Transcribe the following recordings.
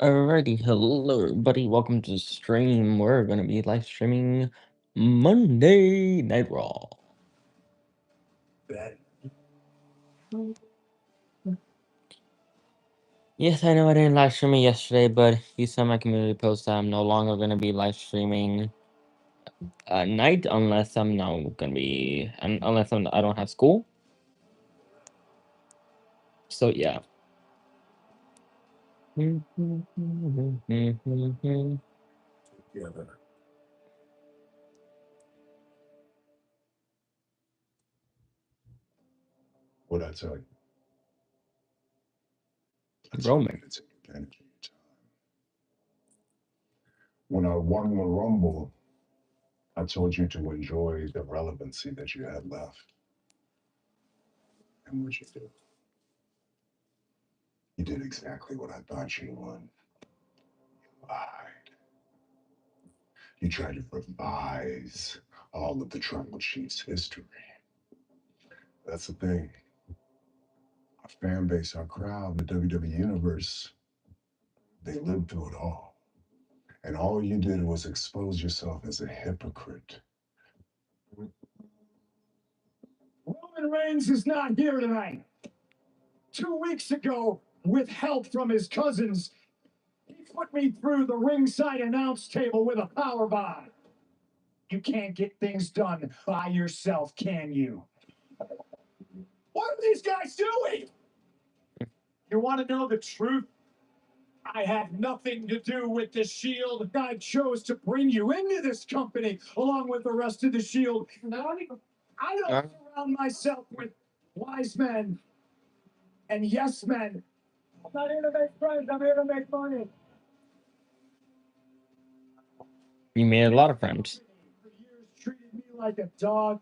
Alrighty, hello everybody, welcome to the stream. We're gonna be live streaming Monday Night Raw. Yes, I know I didn't live stream it yesterday, but you saw my community post that I'm no longer gonna be live streaming at night unless I'm not gonna be, unless I don't have school. So yeah. Together. What'd I tell you? I told Roman. you to take advantage of your time. When I won the Rumble, I told you to enjoy the relevancy that you had left. And what you did? You did exactly what I thought you would. You lied. You tried to revise all of the Tribal Chiefs' history. That's the thing. Our fan base, our crowd, the WWE Universe, they lived through it all. And all you did was expose yourself as a hypocrite. Roman Reigns is not here tonight. 2 weeks ago, with help from his cousins, he put me through the ringside announce table with a powerbomb. You can't get things done by yourself, can you? What are these guys doing? You want to know the truth? I had nothing to do with the Shield. I chose to bring you into this company along with the rest of the Shield. I don't surround myself with wise men and yes men. I'm not here to make friends. I'm here to make money. You made a lot of friends. For years, treated me like a dog.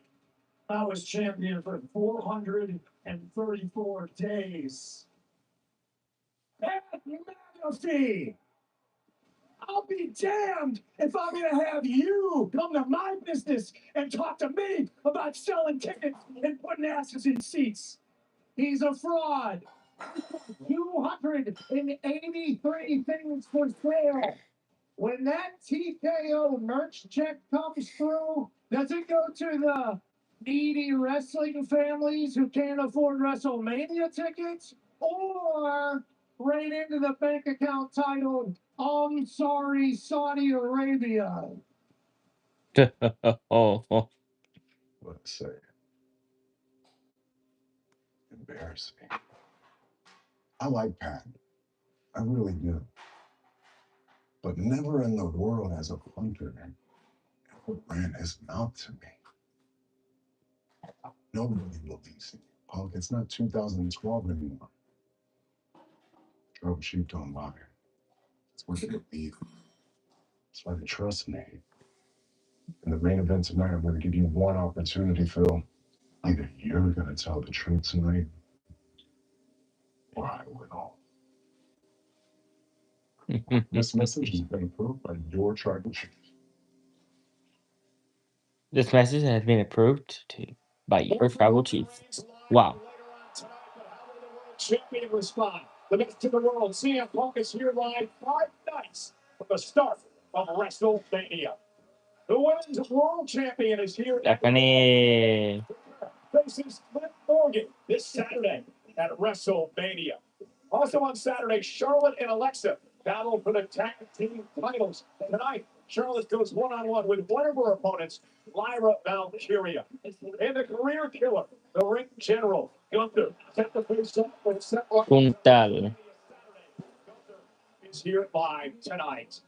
I was champion for 434 days. Pat McAfee! I'll be damned if I'm going to have you come to my business and talk to me about selling tickets and putting asses in seats. He's a fraud. 283 things for sale. When that TKO merch check comes through, does it go to the needy wrestling families who can't afford WrestleMania tickets? Or right into the bank account titled, I'm sorry, Saudi Arabia? Oh. Let's say, embarrassing. I like Pat. I really do. But never in the world has a punter ever ran his mouth to me. Nobody believes in you, Punk. It's not 2012 anymore. Trouble Chief don't lie. It's what they believe. It's why they trust me. In the main event tonight, I'm going to give you one opportunity, Phil. Either you're going to tell the truth tonight, or I will. This message has been approved by your tribal chief. This message has been approved by your tribal chief. Wow. Champion respond. The next to the world, CM Punk is here live 5 nights from the start of WrestleMania. The women's world champion is here. Stephanie. Faces Liv Morgan this Saturday at WrestleMania. Also on Saturday, Charlotte and Alexa battle for the tag team titles. Tonight, Charlotte goes one-on-one with one of her opponents, Lyra Valkyria. And the career killer, the ring general, Gunther, set the face up with Seth Rollins. Puntal. Is here live tonight.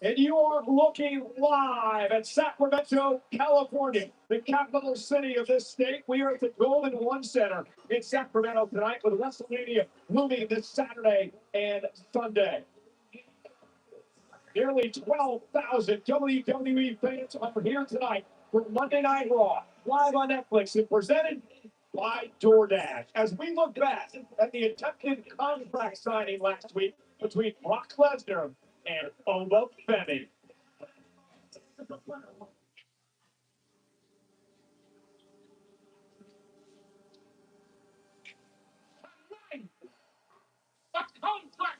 And you are looking live at Sacramento, California, the capital city of this state. We are at the Golden One Center in Sacramento tonight with WrestleMania looming this Saturday and Sunday. Nearly 12,000 WWE fans are here tonight for Monday Night Raw, live on Netflix and presented by DoorDash. As we look back at the attempted contract signing last week between Brock Lesnar and Oba and Brock. The contract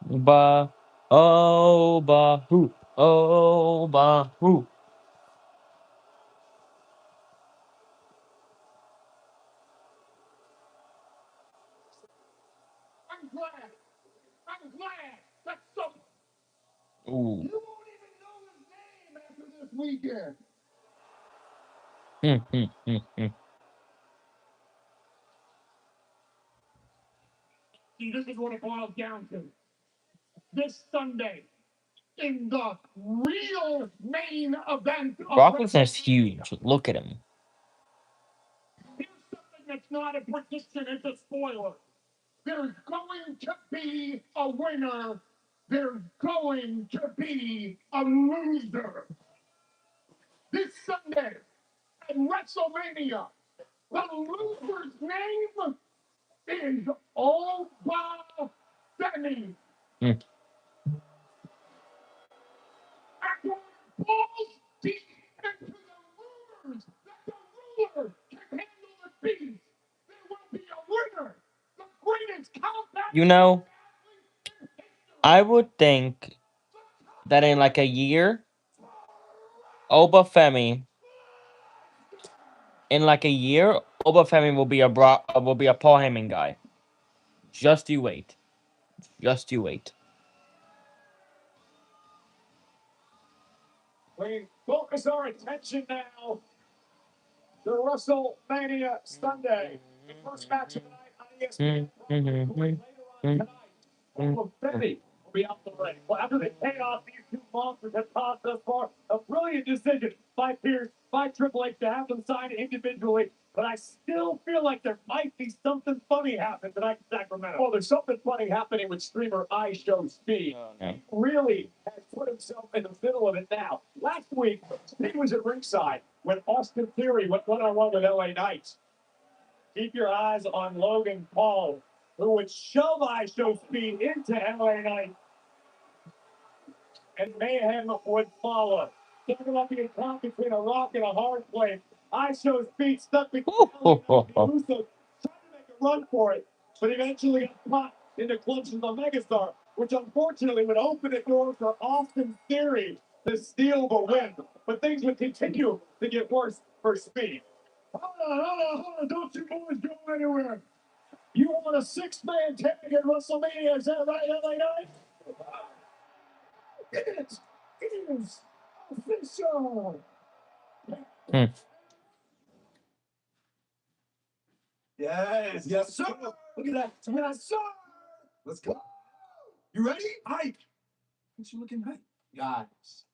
Ba, Oba, who, Oba, who. I'm glad that some. Ooh. You won't even know his name after this weekend. See, this is what it boils down to. This Sunday, in the real main event of Brock Lesnar's huge. Look at him. here's something that's not a prediction, it's a spoiler. There's going to be a winner. There's going to be a loser. This Sunday at WrestleMania, the loser's name is Oba Femi. Mm. After it falls deep into the rumors that the ruler can handle the beast, there will be a winner. The greatest comeback. You know, I would think that in like a year, Oba Femi, in like a year, Oba Femi will be a Paul Heyman guy. Just you wait. Just you wait. We focus our attention now to WrestleMania Sunday. The first match of the night on ESPN. Later on tonight, Oba Femi will be out the ring. Well, after the chaos these two monsters have caused thus far, a brilliant decision by Pierce, by Triple H to have them sign individually. But I still feel like there might be something funny happening tonight in Sacramento. Well, there's something funny happening with streamer I Show Speed. Oh, no. He really has put himself in the middle of it now. Last week, Speed was at ringside when Austin Theory went one-on-one with LA Knight. Keep your eyes on Logan Paul, who would shove I Show Speed into LA Knight, and mayhem would follow. Talking about being caught between a rock and a hard place. I Show Speed stuck between LA Knight and the Usos, trying to make a run for it, but eventually got caught in the clutches of the Megastar, which unfortunately would open the door for Austin Theory to steal the win. But things would continue to get worse for Speed. Hold on. Don't you boys go anywhere. You want a six-man tag at WrestleMania, is that right, LA Knight? It is official. Hmm. Yes, sir. Look at that. Yes, sir. Let's go. You ready? Ike. What you looking at? Guys.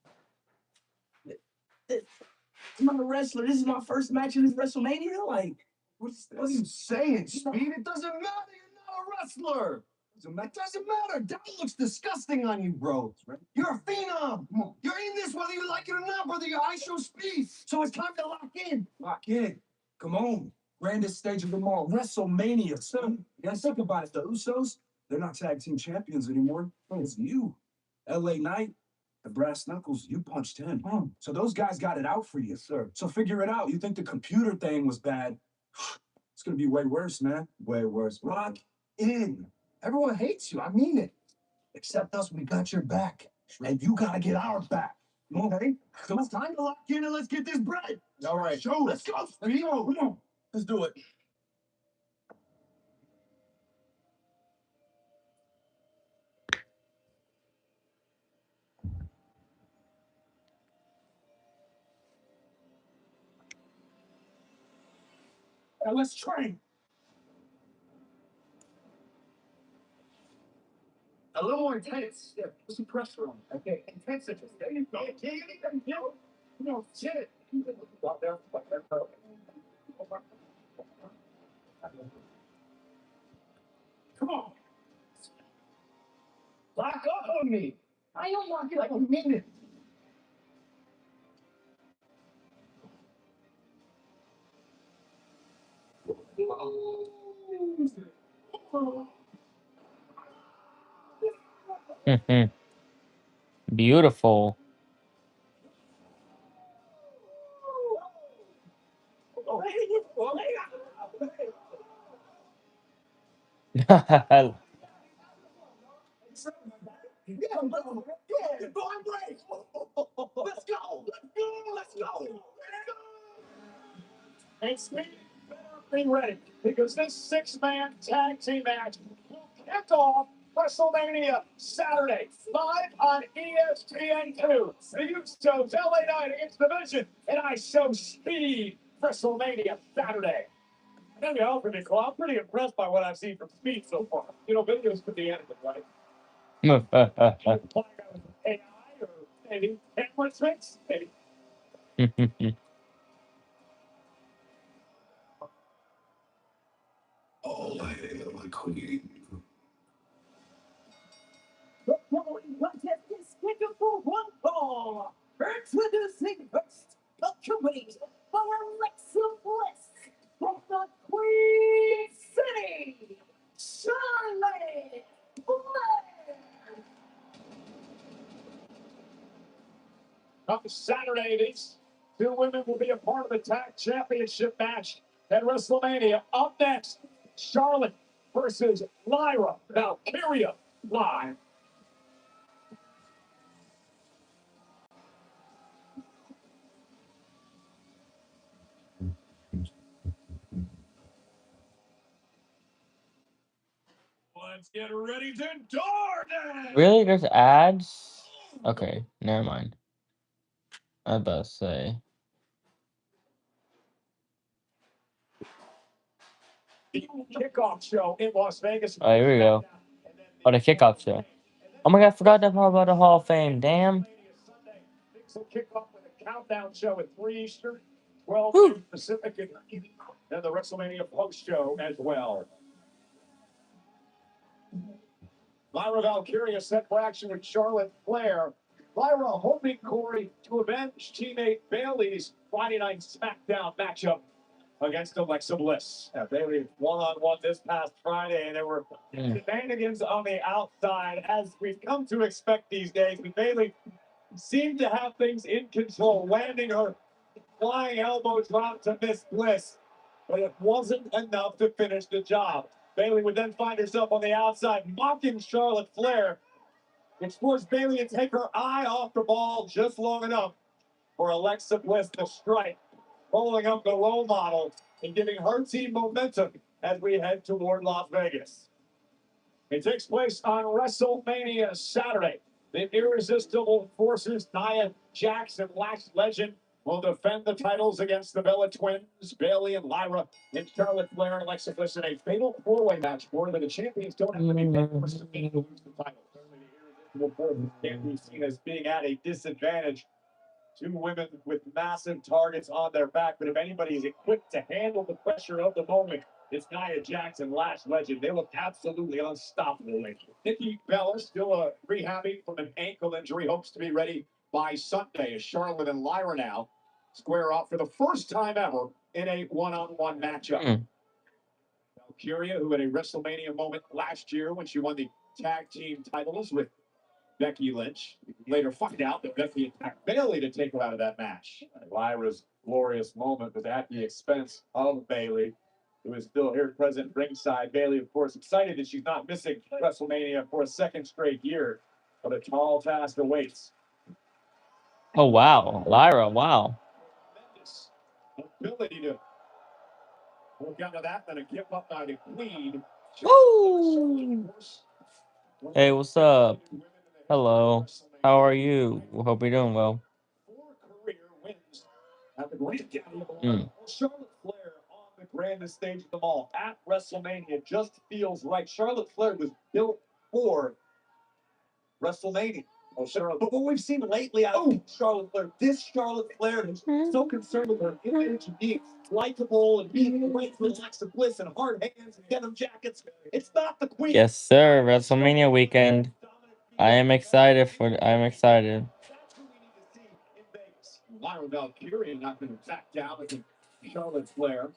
I'm a wrestler. This is my first match in this WrestleMania. Like, What are you saying, Speed? It doesn't matter. You're not a wrestler. It doesn't matter. That looks disgusting on you, bro. You're a phenom. You're in this whether you like it or not, brother. Your eyes show Speed. So it's time to lock in. lock in. Come on. Grandest stage of them all. WrestleMania. So, you guys think about it. The Usos, they're not tag team champions anymore. It's you. LA Knight, the brass knuckles, you punched him. So those guys got it out for you. Sir. So figure it out. You think the computer thing was bad. It's going to be way worse, man. Way worse. Lock in. Everyone hates you. I mean it. Except us, we got your back. And you gotta get our back. Okay? So it's time to lock in and let's get this bread. All right. Show. Let's go. Let's go. Come on. Let's do it. And let's train. A little more intense. Yeah, put some pressure on it. Okay, intensity. There you go. No, shit. Out there. Come on. Lock up on me. I don't lock it like a minute. Beautiful. Yeah, good boy, break. Let's go. Let's go. And Speed better be ready because this six-man tag team match will kick off WrestleMania Saturday, live on ESPN2. The Usos LA Knight against the Vision, and I show Speed WrestleMania Saturday. There you go, pretty cool. I'm pretty impressed by what I've seen from Speed so far. You know, videos could be anything, right? AI or maybe camera tricks, maybe. All hail the queen. The following contest is scheduled for one fall. Introducing first, the company for Alexa Bliss from the Queen City, Charlotte Flair. On Saturday, these two women will be a part of the tag championship match at WrestleMania. Up next, Charlotte versus Lyra Valkyria live. Let's get ready to DoorDash! Really? There's ads? Okay, never mind. I was about to say. The kickoff show in Las Vegas. Oh, here we go. Oh, the kickoff show. Oh my god, I forgot that part about the Hall of Fame. Damn. Things will kick off with a countdown show at 3 Eastern, 12 Woo. noon Pacific, and the WrestleMania post show as well. Lyra Valkyria set for action with Charlotte Flair. Lyra hoping, Corey, to avenge teammate Bayley's Friday Night SmackDown matchup against Alexa Bliss. Bayley one-on-one this past Friday, and there were shenanigans on the outside, as we've come to expect these days. But Bayley seemed to have things in control, landing her flying elbow drop to Miss Bliss, but it wasn't enough to finish the job. Bayley would then find herself on the outside, mocking Charlotte Flair, which forced Bayley to take her eye off the ball just long enough for Alexa Bliss to strike, rolling up the low model and giving her team momentum as we head toward Las Vegas. It takes place on WrestleMania Saturday. The irresistible forces Nia Jax and Lash Legend will defend the titles against the Bella Twins, Bayley and Lyra, and Charlotte Flair and Alexa Bliss in a fatal four-way match where the champions don't have to be famous to lose the title. Certainly the irresistible forces can't be seen as being at a disadvantage. Two women with massive targets on their back, but if anybody is equipped to handle the pressure of the moment, it's Nia Jax and Lash Legend. They look absolutely unstoppable lately. Nikki Bella, still rehabbing from an ankle injury, hopes to be ready by Sunday as Charlotte and Lyra now square off for the first time ever in a one-on-one matchup. Valkyria, who had a WrestleMania moment last year when she won the tag team titles with Becky Lynch. Later find out that Becky attacked Bayley to take her out of that match. Lyra's glorious moment was at the expense of Bayley, who is still here present ringside. Bayley, of course, excited that she's not missing WrestleMania for a second straight year, but a tall task awaits. Oh, wow. Lyra, wow. Tremendous ability to work out of that, then a give up by the Queen. Woo! Hey, what's up? Hello. How are you? Hope you're doing well. 4 career wins at the Grand Canyon. Charlotte Flair on the grandest stage of them all at WrestleMania just feels right. Charlotte Flair was built for WrestleMania. Oh, Charlotte. But what we've seen lately out of Charlotte Flair, this Charlotte Flair is so concerned with her image and being likable and being great with Alexa Bliss and hard hands and denim jackets. It's not the Queen. Yes, sir. WrestleMania weekend. I am excited. That's who we need to see in Vegas. Lyra Valkyria not going to back down against Charlotte Flair.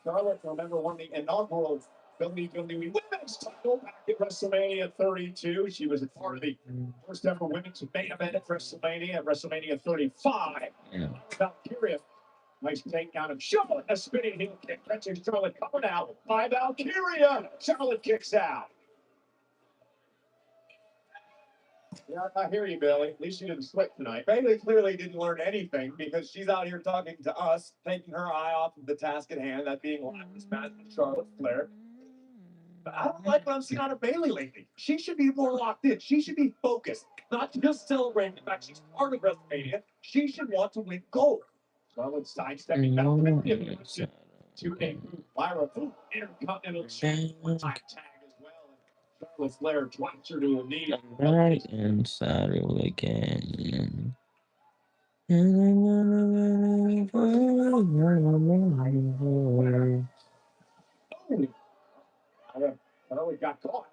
Charlotte, remember, won the inaugural WWE Women's title back at WrestleMania 32. She was a part of the first ever women's main event at WrestleMania 35. Valkyria, nice takedown of Charlotte, a spinning heel kick, catching Charlotte coming out by Valkyria. Charlotte kicks out. Yeah, I hear you, Bailey. At least you didn't slip tonight. Bailey clearly didn't learn anything because she's out here talking to us, taking her eye off of the task at hand, that being live this match with Charlotte Flair. But I don't like what I'm seeing out of Bailey lately. She should be more locked in. She should be focused, not just celebrating the fact she's part of WrestleMania. She should want to win gold. Charlotte sidestepping that to a Lyra Intercontinental Championship tag as well. Charlotte Flair drops her to a knee. Right and saddle again. Oh, it got caught.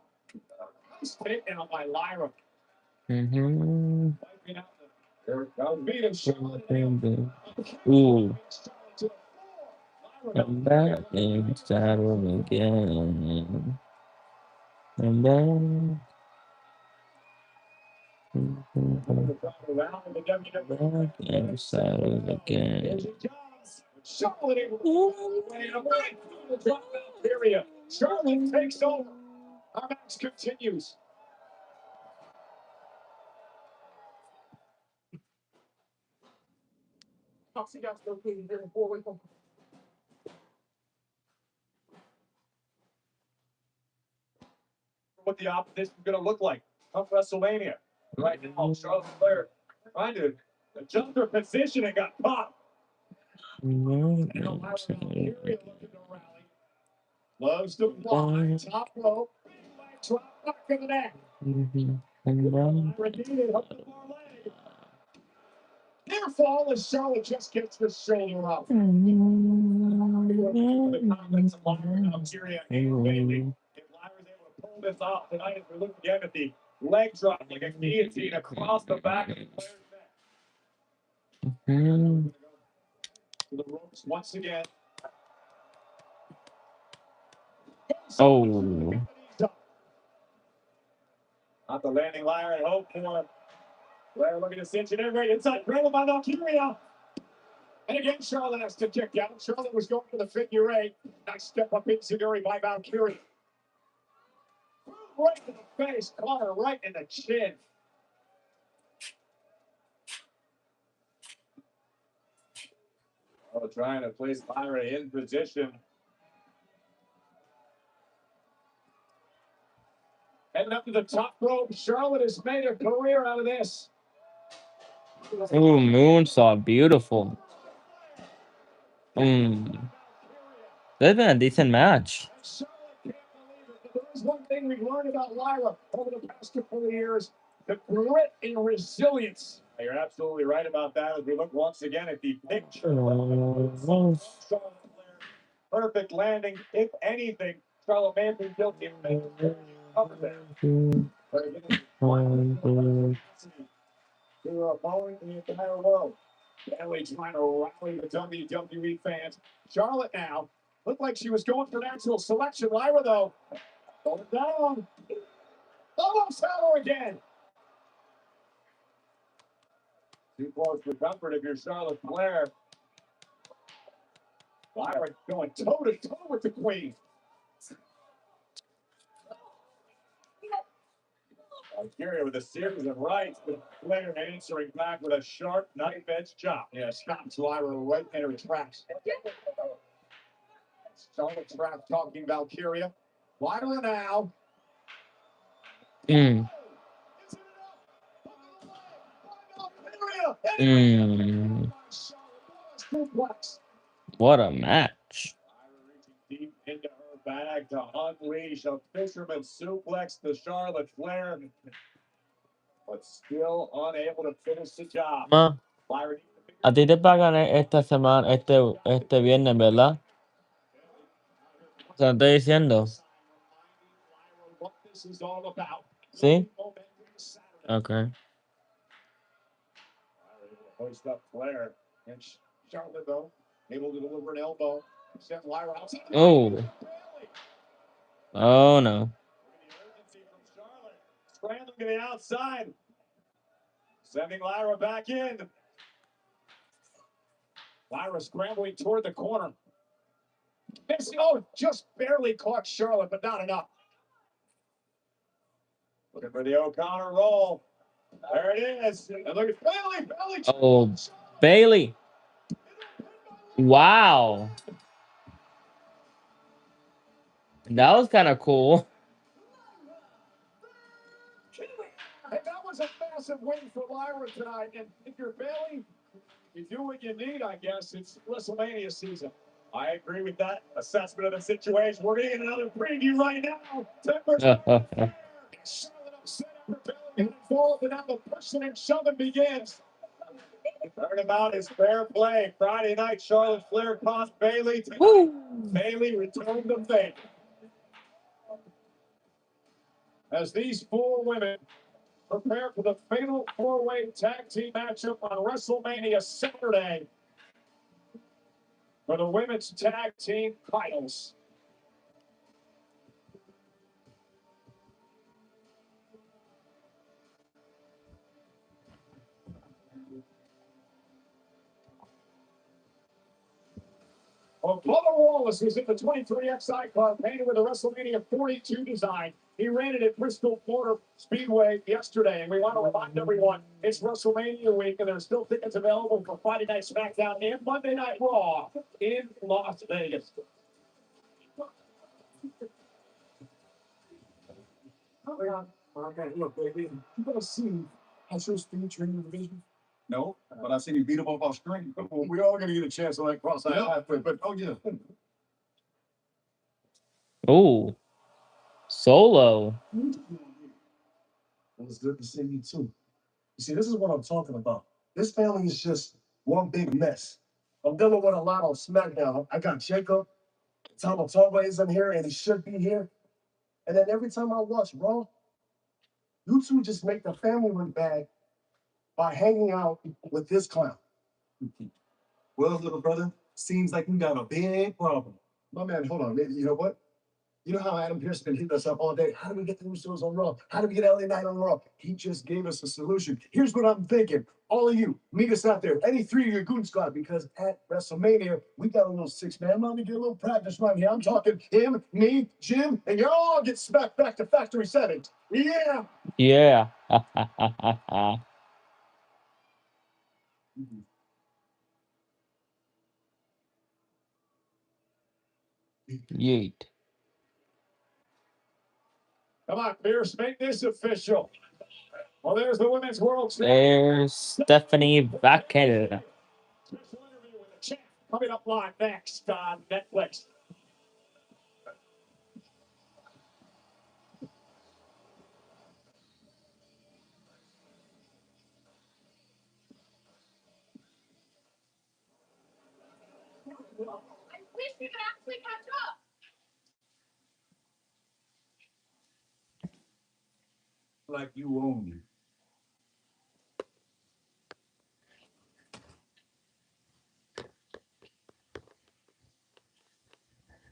Spit out by Lyra. Mm-hmm. There it goes. Beating Charlotte. Ooh. I'm back in saddle again. I'm back. Back in saddle again. Charlotte able to win a right through the drop out area. Charlotte takes over. Our match continues. What the opposition is going to look like on WrestleMania. Right now, Charlotte Flair trying to adjust her position and got caught. And Elvira looking to rally. Loves to fly, top rope, drop back in the neck. Redeemed up the parlay. Near fall as Charlotte just gets the shoulder up. The comments of Lyra, Algeria, and Bailey. If Lyra's able to pull this off tonight, as we look again at the leg drop like a guillotine across the back of Flair's neck. To the ropes once again. Oh. Not the landing Lyra and hope for. Flair looking to cinch it in right inside. Grab by Valkyria. And again, Charlotte has to kick out. Charlotte was going for the figure eight. Nice step up Insiguri by Valkyria. Right in the face, caught her right in the chin. Oh, trying to place Lyra in position. Heading up to the top rope. Charlotte has made a career out of this. Ooh, moonsault, beautiful. That's been a decent match. There is one thing we've learned about Lyra over the past couple of years: the grit and resilience. You're absolutely right about that. As we look once again at the picture, perfect landing. If anything, Charlotte may have been guilty of making up there. To a opponent in the entire world. Bailey trying to rally the WWE fans. Charlotte now looked like she was going for natural selection. Lyra, though, going down. Almost Howler again. Too close for comfort if you're Charlotte Flair. Lyra going toe-to-toe with the Queen. Algeria with a series of rights, but Flair answering back with a sharp knife-edge chop. Yeah, stops Lyra right in her tracks. Charlotte trap talking Valkyria. Lyra now. What a match. Deep into her bag to unleash a fisherman suplex to Charlotte Flair, but still unable to finish the job. Ma, a ti te pagan esta semana, este viernes, ¿verdad? Se lo estoy diciendo. ¿Sí? Okay. Hoist up Flair and Charlotte, though, able to deliver an elbow. Sent Lyra outside. Oh. Oh no. Scrambling to the outside. Sending Lyra back in. Lyra scrambling toward the corner. Oh, just barely caught Charlotte, but not enough. Looking for the O'Connor roll. There it is. And look at Bailey. Oh, Bailey. Wow. That was kind of cool. Hey, that was a massive win for Lyra tonight. And if you're Bailey, you do what you need, I guess. It's WrestleMania season. I agree with that assessment of the situation. We're going to get another preview right now. Charlotte upset after Bailey got involved, and now the pushing and shoving begins. Turnabout is fair play. Friday night, Charlotte Flair cost Bailey. Bailey returned the favor. As these four women prepare for the fatal four-way tag team matchup on WrestleMania Saturday for the women's tag team titles. Well, Bubba Wallace was in the 23XI car painted with a WrestleMania 42 design. He ran it at Bristol Motor Speedway yesterday, and we want to remind everyone it's WrestleMania week, and there's still tickets available for Friday Night SmackDown and Monday Night Raw in Las Vegas. Okay, look, baby, you ever seen Hesher's speed training division? No, but I seen you beat him up off screen. Well, we all gonna get a chance to like cross that halfway, but Oh yeah. Oh, Solo. it was good to see you too. You see, this is what I'm talking about. This family is just one big mess. I'm dealing with a lot on SmackDown. I got Jacob, Tama is in here, and he should be here. And then every time I watch Raw, you two just make the family look bad by hanging out with this clown. Well, little brother, seems like we got a big problem. My man, hold on. You know what? You know how Adam Pearce been hitting us up all day? How do we get the Usos on Raw? How do we get LA Knight on Raw? He just gave us a solution. Here's what I'm thinking. All of you, meet us out there. Any three of your goon squad, because at WrestleMania, we got a little six-man. Let me get a little practice run here. I'm talking him, me, Jim, and you all get smacked back to factory settings. Yeah. Yeah. Yeet. Come on, Pierce, make this official. Well, there's the Women's World There's Stephanie Vaquer. Special interview with the champ coming up live next on Netflix. I wish we could actually catch up. Like you own it.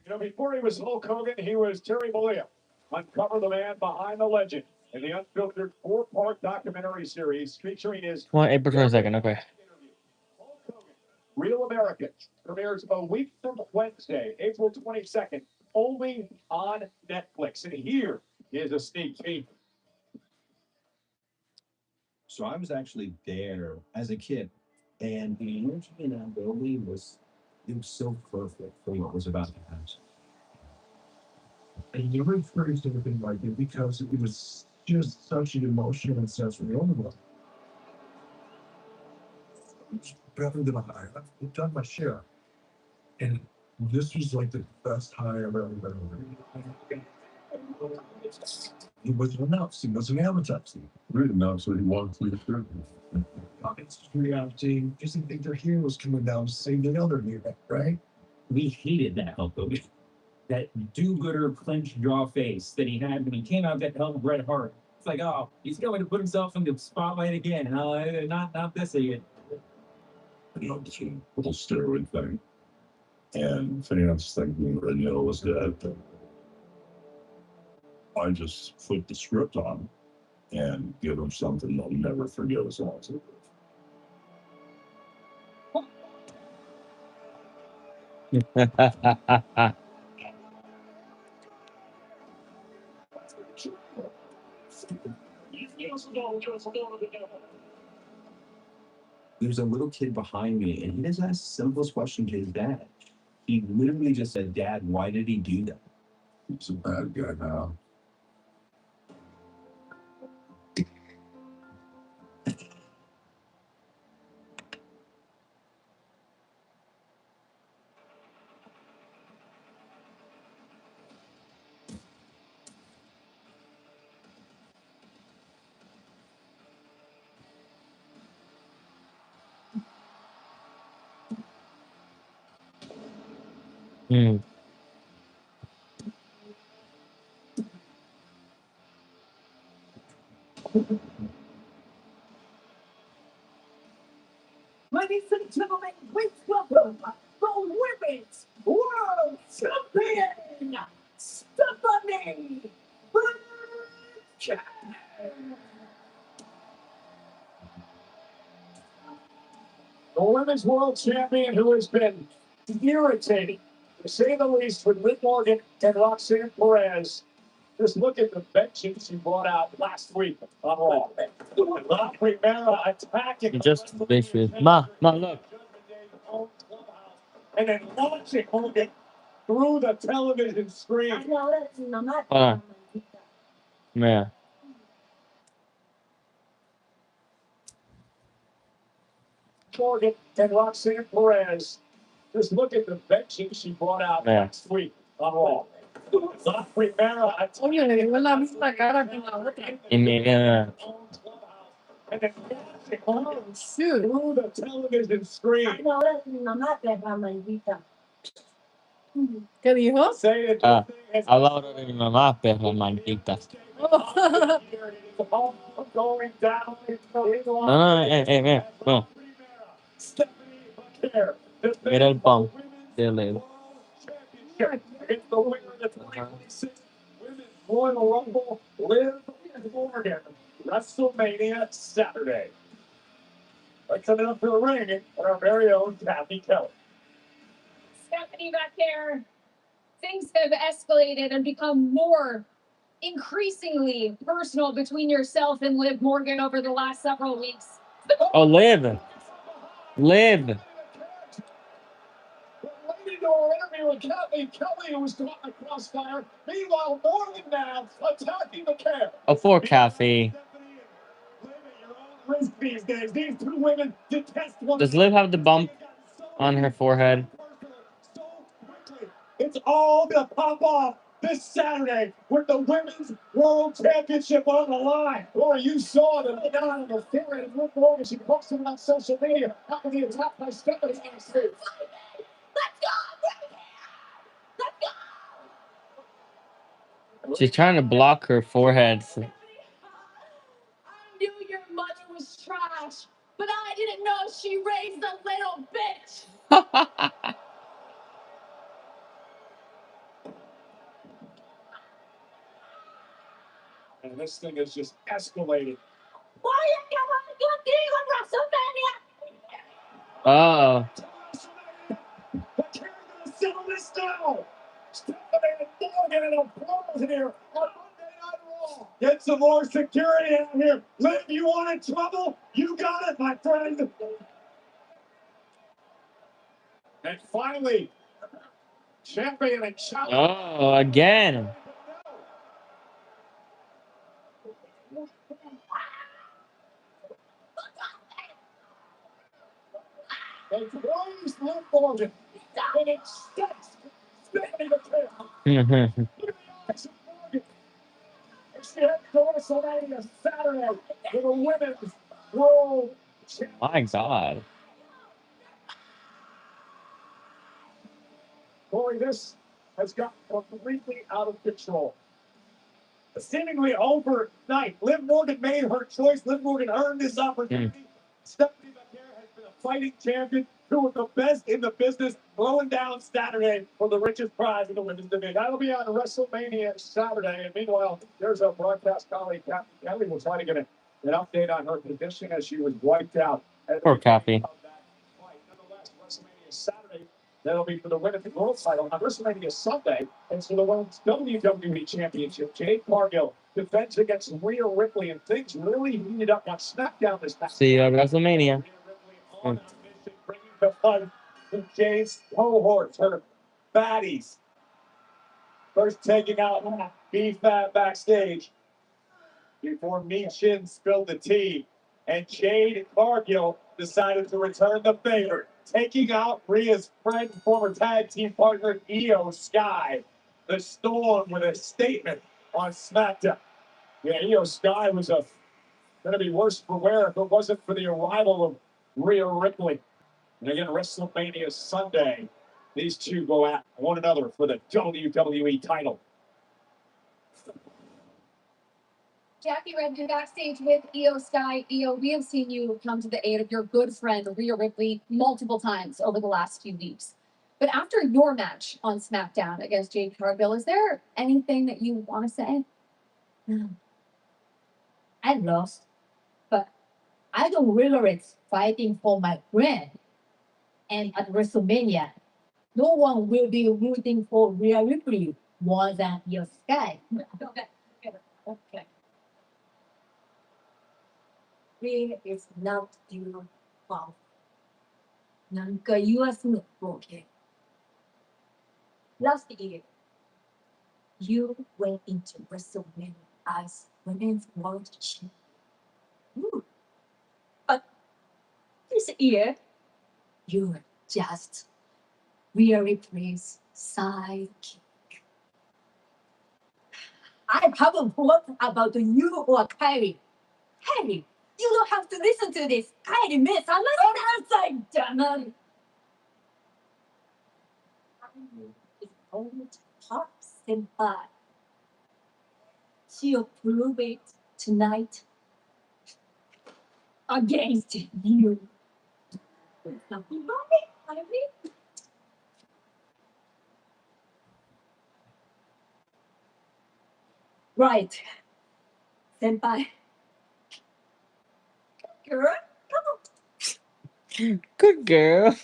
You know, before he was Hulk Hogan, he was Terry Bollea. Uncover the man behind the legend in the unfiltered four-part documentary series featuring his April 22nd. Okay. interview. Hulk Hogan, Real Americans premieres a week from Wednesday, April 22nd, only on Netflix. And here is a sneak peek. So I was actually there as a kid, and the energy in that building was so perfect for what was about to happen. And you never experienced anything like it because it was just such an emotional and sensory overload. It's better than a high. I've done my share. And this was like the best high I've ever been over. It wasn't announced, it wasn't advertised. Really announced what he wanted me to do. It's reality. Just didn't think their heroes coming down to save the other hero, right? We hated that Hulk Hogan. That do-gooder clenched jaw face that he had when he came out that held Bret Hart. It's like, oh, he's going to put himself in the spotlight again. Not this again. You know, this little steroid thing. And fans thinking Raniel was dead. I just flipped the script on and give them something they'll never forget as long as they live. There's a little kid behind me, and he just asked the simplest question to his dad. He literally just said, "Dad, why did he do that?" He's a bad guy now. Hmm. Ladies and gentlemen, please welcome the Women's World Champion, Stephanie Berger. The Women's World Champion who has been irritating, to say the least, with Liv Morgan and Roxanne Perez. Just look at the benches she brought out last week on Raw. La Primera attacking. Just vicious. Ma, look. And then launching Morgan through the television screen. Hold on. Yeah. Morgan and Roxanne Perez. Just look at the benches she brought out last week on Raw. La Primera attacking. Y mira, And then launching Morgan through the television screen. ¿Qué dijo? Say it. a la hora de mi mamá, perra maldita. Going down. Mira, no. Mira el pump de Liv. It's the winner of the 2026 Women's Royal Rumble, Liv Morgan, WrestleMania Saturday. Let's send it up to the ring and our very own Kathy Kelly. Stephanie back there, things have escalated and become more increasingly personal between yourself and Liv Morgan over the last several weeks. Oh, Liv. Leading to our interview with Kathy Kelly, who was caught in the crossfire. Meanwhile, Morgan now attacking the camp. Oh, poor Kathy. Risk these days. These two women detest one Does Liv have the bump on her forehead? so quickly. It's all gonna pop off this Saturday with the Women's World Championship on the line. Or you saw the down on the forehead of Liv Morgan. She posted it on social media after the attack by Stephanie last week. Let's go! Let's go! She's trying to block her forehead. I knew your mother was trash, but I didn't know she raised a little bitch. And this thing is just escalated. Why are you on WrestleMania? Oh. But you're gonna settle this now. Stephanie and Morgan and applause here on Monday Night Raw. Get some more security out here. Liv, you wanted trouble? You got it, my friend. And finally, champion and challenger. Oh, again. They raised Liv Morgan. And it sets Stephanie to tail. Mhm. She heads to WrestleMania Saturday with a Women's World Championship. My God. Corey, this has gotten completely out of control. Seemingly overnight, Liv Morgan made her choice. Liv Morgan earned this opportunity. Stephanie McMahon has been a fighting champion, two of the best in the business, going down Saturday for the richest prize in the women's division. That'll be on WrestleMania Saturday. And meanwhile, there's our broadcast colleague, Kathy Kelly. We'll try to get an update on her condition as she was wiped out. Poor Kathy. Nonetheless, WrestleMania Saturday. That'll be for the women's world title on WrestleMania Sunday. And for the women's WWE Championship, Jade Cargill defends against Rhea Ripley, and things really heated up on SmackDown this past. See you at WrestleMania. Rhea Ripley on a mission, bringing the fight to Jade's cohorts, her baddies. First taking out B-Fab backstage before Michin spilled the tea, and Jade Cargill decided to return the favor, taking out Rhea's friend, former tag team partner Io Sky. The Storm with a statement on SmackDown. Yeah, Io Sky was going to be worse for wear if it wasn't for the arrival of Rhea Ripley. And again, WrestleMania Sunday, these two go at one another for the WWE title. Jackie Redmond backstage with Io Sky. Io, we have seen you come to the aid of your good friend Rhea Ripley multiple times over the last few weeks. But after your match on SmackDown against Jade Cargill, is there anything that you want to say? I lost, but I don't regret fighting for my friend. And at WrestleMania, no one will be rooting for Rhea Ripley more than your Sky. Okay. Rhea is not your fault. なんか言わすの okay. Last year, you went into WrestleMania as women's world champion. But this year, you're just Rhea Ripley's sidekick. I haven't talked about you or Kylie. Kylie, you don't have to listen to this. Kylie, miss, I'm not outside, damn. It's only top senpai. She'll prove it tonight against you. Something wrong with Kylie? Right. Senpai. Girl, come on. Good girl.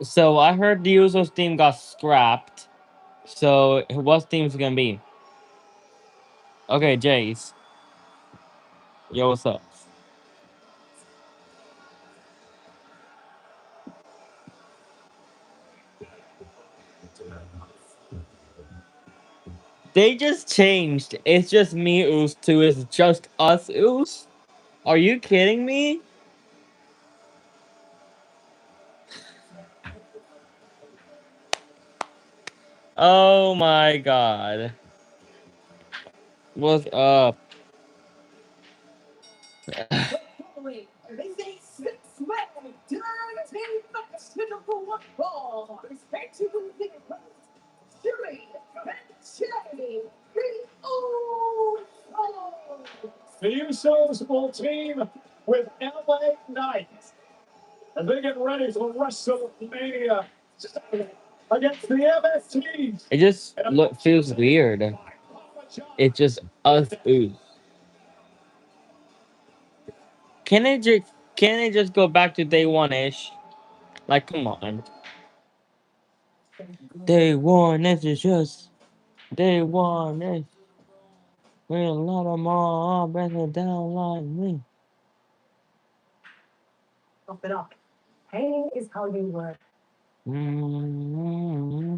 So I heard the Usos team got scrapped. So what team's it gonna be? Okay, Jace. Yo, what's up? They just changed. It's just me, Oos, to it's just us, Oos. Are you kidding me? Oh my god. What's up? Wait, they say six men, dirty fashionable one ball. Respected to the Shuri, Shuri, oh, The Usos will team with LA Knight as they get ready for WrestleMania against the MSTs. It just feels weird. It's just us, Oos. Can it just go back to day one ish? Like, come on. Day one is just day one ish. We a lot of more better down like me. Stop it up. Hey is how you work. Mm-hmm.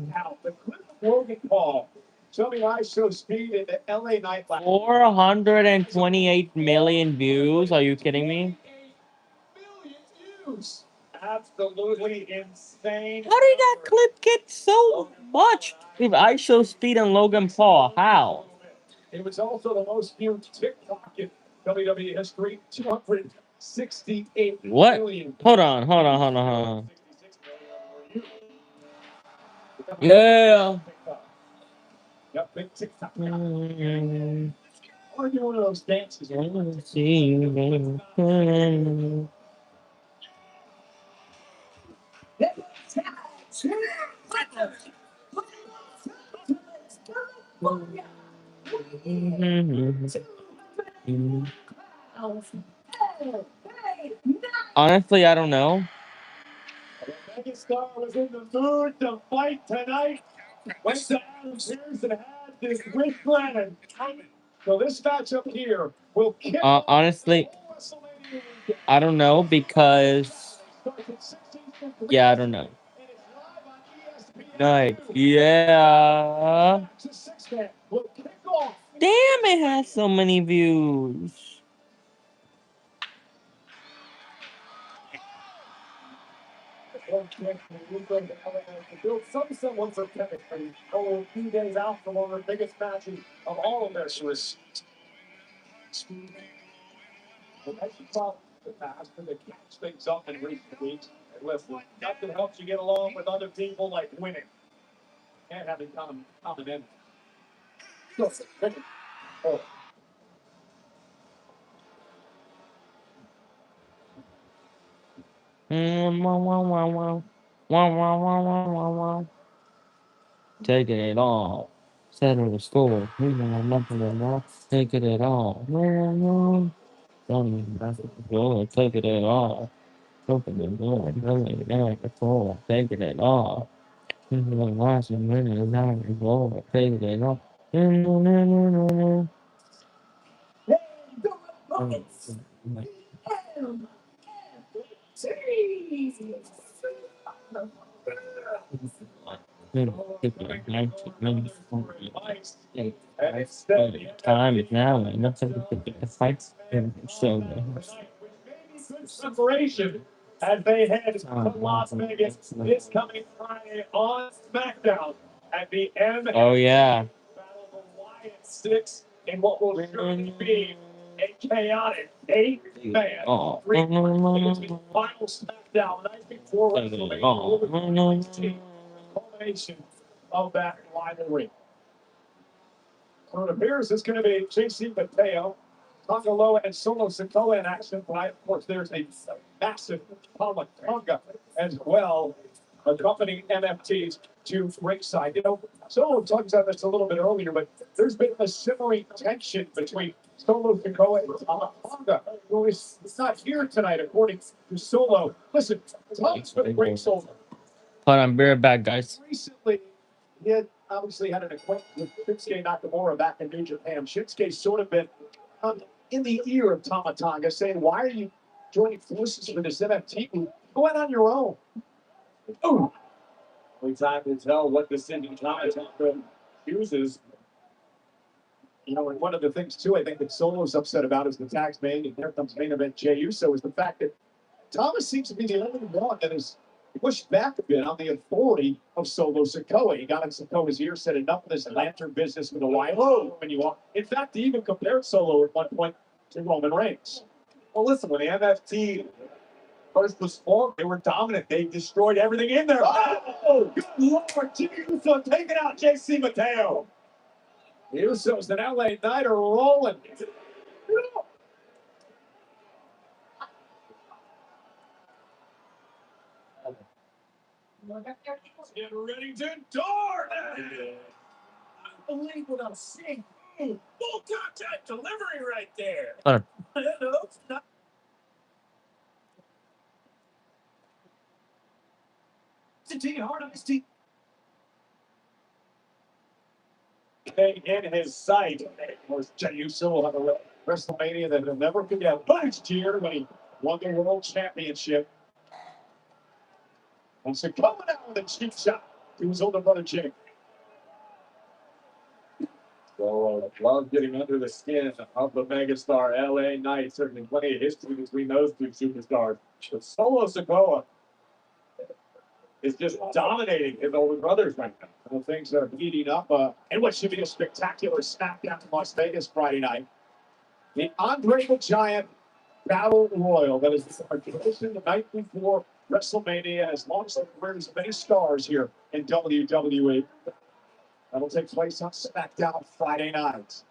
Now, the clip of Logan Paul showing I show speed in the LA Knight. 428 million views. Are you kidding me? Million views. Absolutely insane. How did that clip get so much? If I show speed and Logan Paul, how? It was also the most viewed TikTok in WWE history. 268 What? million. Hold on. Yeah. Yep, big TikTok. Mm, Or do one of those dances. see you later. Honestly, I don't know. The Megastar was in the mood to fight tonight. Went to Adam Pearce and had this wristband. So this matchup here will kick off Honestly, WrestleMania weekend. I don't know because yeah, I don't know. And it's live on ESPN. Night, yeah. The six-man will kick off. Damn, it has so many views. To build some semblance of chemistry over a few days out from one of the biggest matches of all of their series. The problem in the past is to catch things up in recent weeks. And listen, nothing helps you get along with other people like winning. Can't have it common enemy. Oh. Taking it all. Settle the score. Nothing at all. Taking it all. Don't even mess with the floor. Taking it all. Open the door. Really down the floor. Taking it all. Watching really down the floor. Taking it all. Time is now, and nothing to get the fights. So, Separation as they head to Las Vegas this coming Friday on SmackDown at the M. oh yeah. Battle of the Wyatt Six in what will surely be a chaotic 8-man final SmackDown night before WrestleMania. Culmination of that rivalry. So it appears it's going to be JC Mateo, Tongaloa, and Solo Sikoa in action tonight. Of course, there's a massive Tonga as well, accompanying MFTs to ringside. You know, Solo talked about this a little bit earlier, but there's been a simmering tension between Solo Sikoa and Tonga, who is not here tonight, according to Solo. Listen, Tonga's going to bring Solo. Hold on, be right back, guys. Recently, he had obviously had an acquaintance with Shinsuke Nakamura back in New Japan. Shinsuke's sort of been in the ear of Tama Tonga, saying, "Why are you joining forces with this MFT? Go out on your own." Oh, only time to tell what the sending Tama Tonga chooses. You know, and one of the things too, I think that Solo's upset about is the tax man, and there comes main event Jey Uso, is the fact that Thomas seems to be the only one that is pushed back a bit on the authority of Solo Sikoa. He got in Sikoa's ear, said enough of this lantern business with a Wyatt when you are. In fact, he even compared Solo at one point to Roman Reigns. Well, listen, when the MFT first was formed, they were dominant. They destroyed everything in there. Oh, good Lord, Jey Uso taking out JC Mateo. The Usos in LA Knight are rolling. Get ready to door. I believe what I'm seeing. Full contact delivery right there. Hard on his teeth. In his sight. Of course, Jey Uso will have a WrestleMania that he'll never forget. Last year when he won the World Championship. And so coming out with a cheap shot to his older brother Jake. So love getting under the skin of the megastar LA Knight. Certainly plenty of history between those two superstars. But Solo Sikoa is just dominating his older brothers right now. Well, things are heating up. And what should be a spectacular SmackDown in Las Vegas Friday night. The Andre the Giant Battle Royal. That is our tradition the night before WrestleMania has launched the careers of many stars here in WWE. That'll take place on SmackDown Friday night.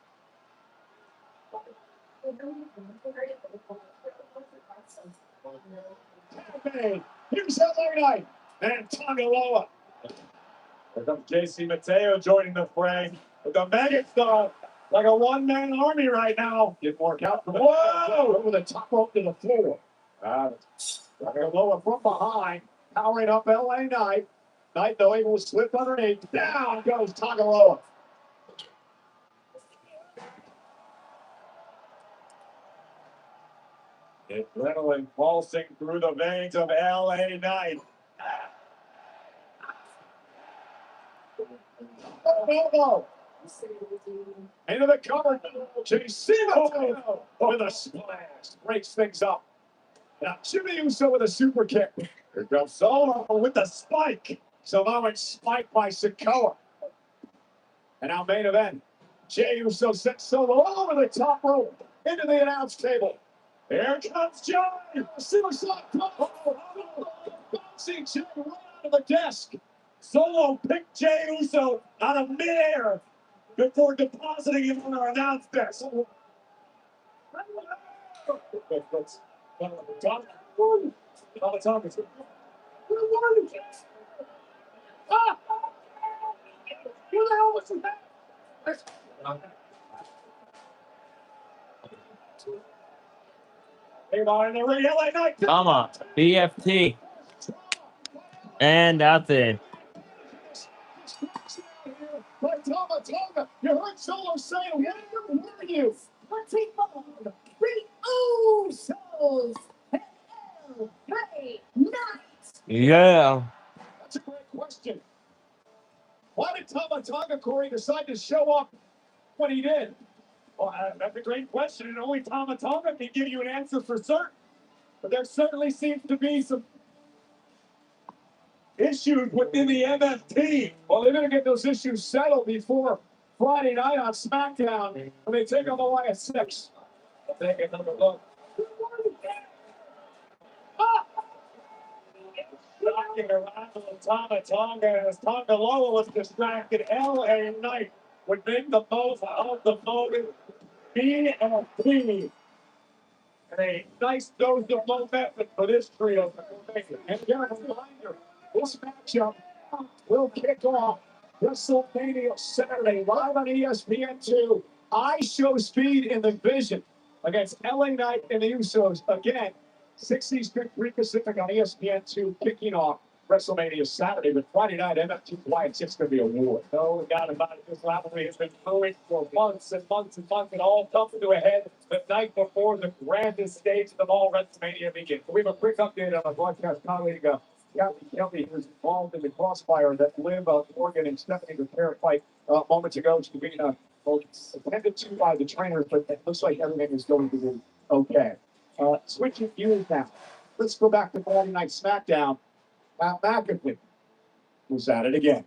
Okay, here's LA Knight and Tongaloa. Here comes JC Mateo joining the fray with the megastar like a one-man army right now. Didn't work out. Whoa! Over the top rope to the floor. Lower from behind, powering up LA Knight. Knight, though, able to slip underneath. Down goes Tagaloa. Adrenaline pulsing through the veins of LA Knight. Oh, into the cover. Chasimo with a splash. Breaks things up. Now, Jimmy Uso with a super kick. Here comes Solo with the spike. Samoan spike by Sikoa. And now main event. Jey Uso sets Solo over the top rope into the announce table. Here comes Jey. Suicide bouncing Jey right out of the desk. Solo picked Jey Uso out of midair before depositing him on our announce desk. Come on, BFT. And that's it. You heard Solo saying, where were you? Let's see, the Usos. Hey, nice. Yeah. That's a great question. Why did Tama Tonga, Corey, decide to show up when he did? Well, that's a great question, and only Tama Tonga can give you an answer for certain. But there certainly seems to be some issues within the MFT. Well, they're going to get those issues settled before Friday night on SmackDown when they take on the Line of 6. Take another look. Knocking around with Tama Tonga as Tonga Loa was distracted. LA Knight would make the most of the moment. BFT. And a nice dose of momentum for this trio. And again, a reminder, this matchup will kick off WrestleMania Saturday live on ESPN2. I show speed in the vision against LA Knight and the Usos. Again, 6 Eastern, 3 Pacific on ESPN2, kicking off WrestleMania Saturday. But Friday night, MF2 Quiet 6 going to be a war. No doubt about it. This rivalry has been brewing for months and months and months, and all coming to a head the night before the grandest stage of them all, WrestleMania begins. We have a quick update on our broadcast colleague, Kathy Kelly, who's involved in the crossfire that Liv Morgan and Stephanie Rivera fight moments ago. She's being attended to by the trainers, but it looks like everything is going to be okay. Switching gears now. Let's go back to Friday Night SmackDown. Pat McAfee was at it again.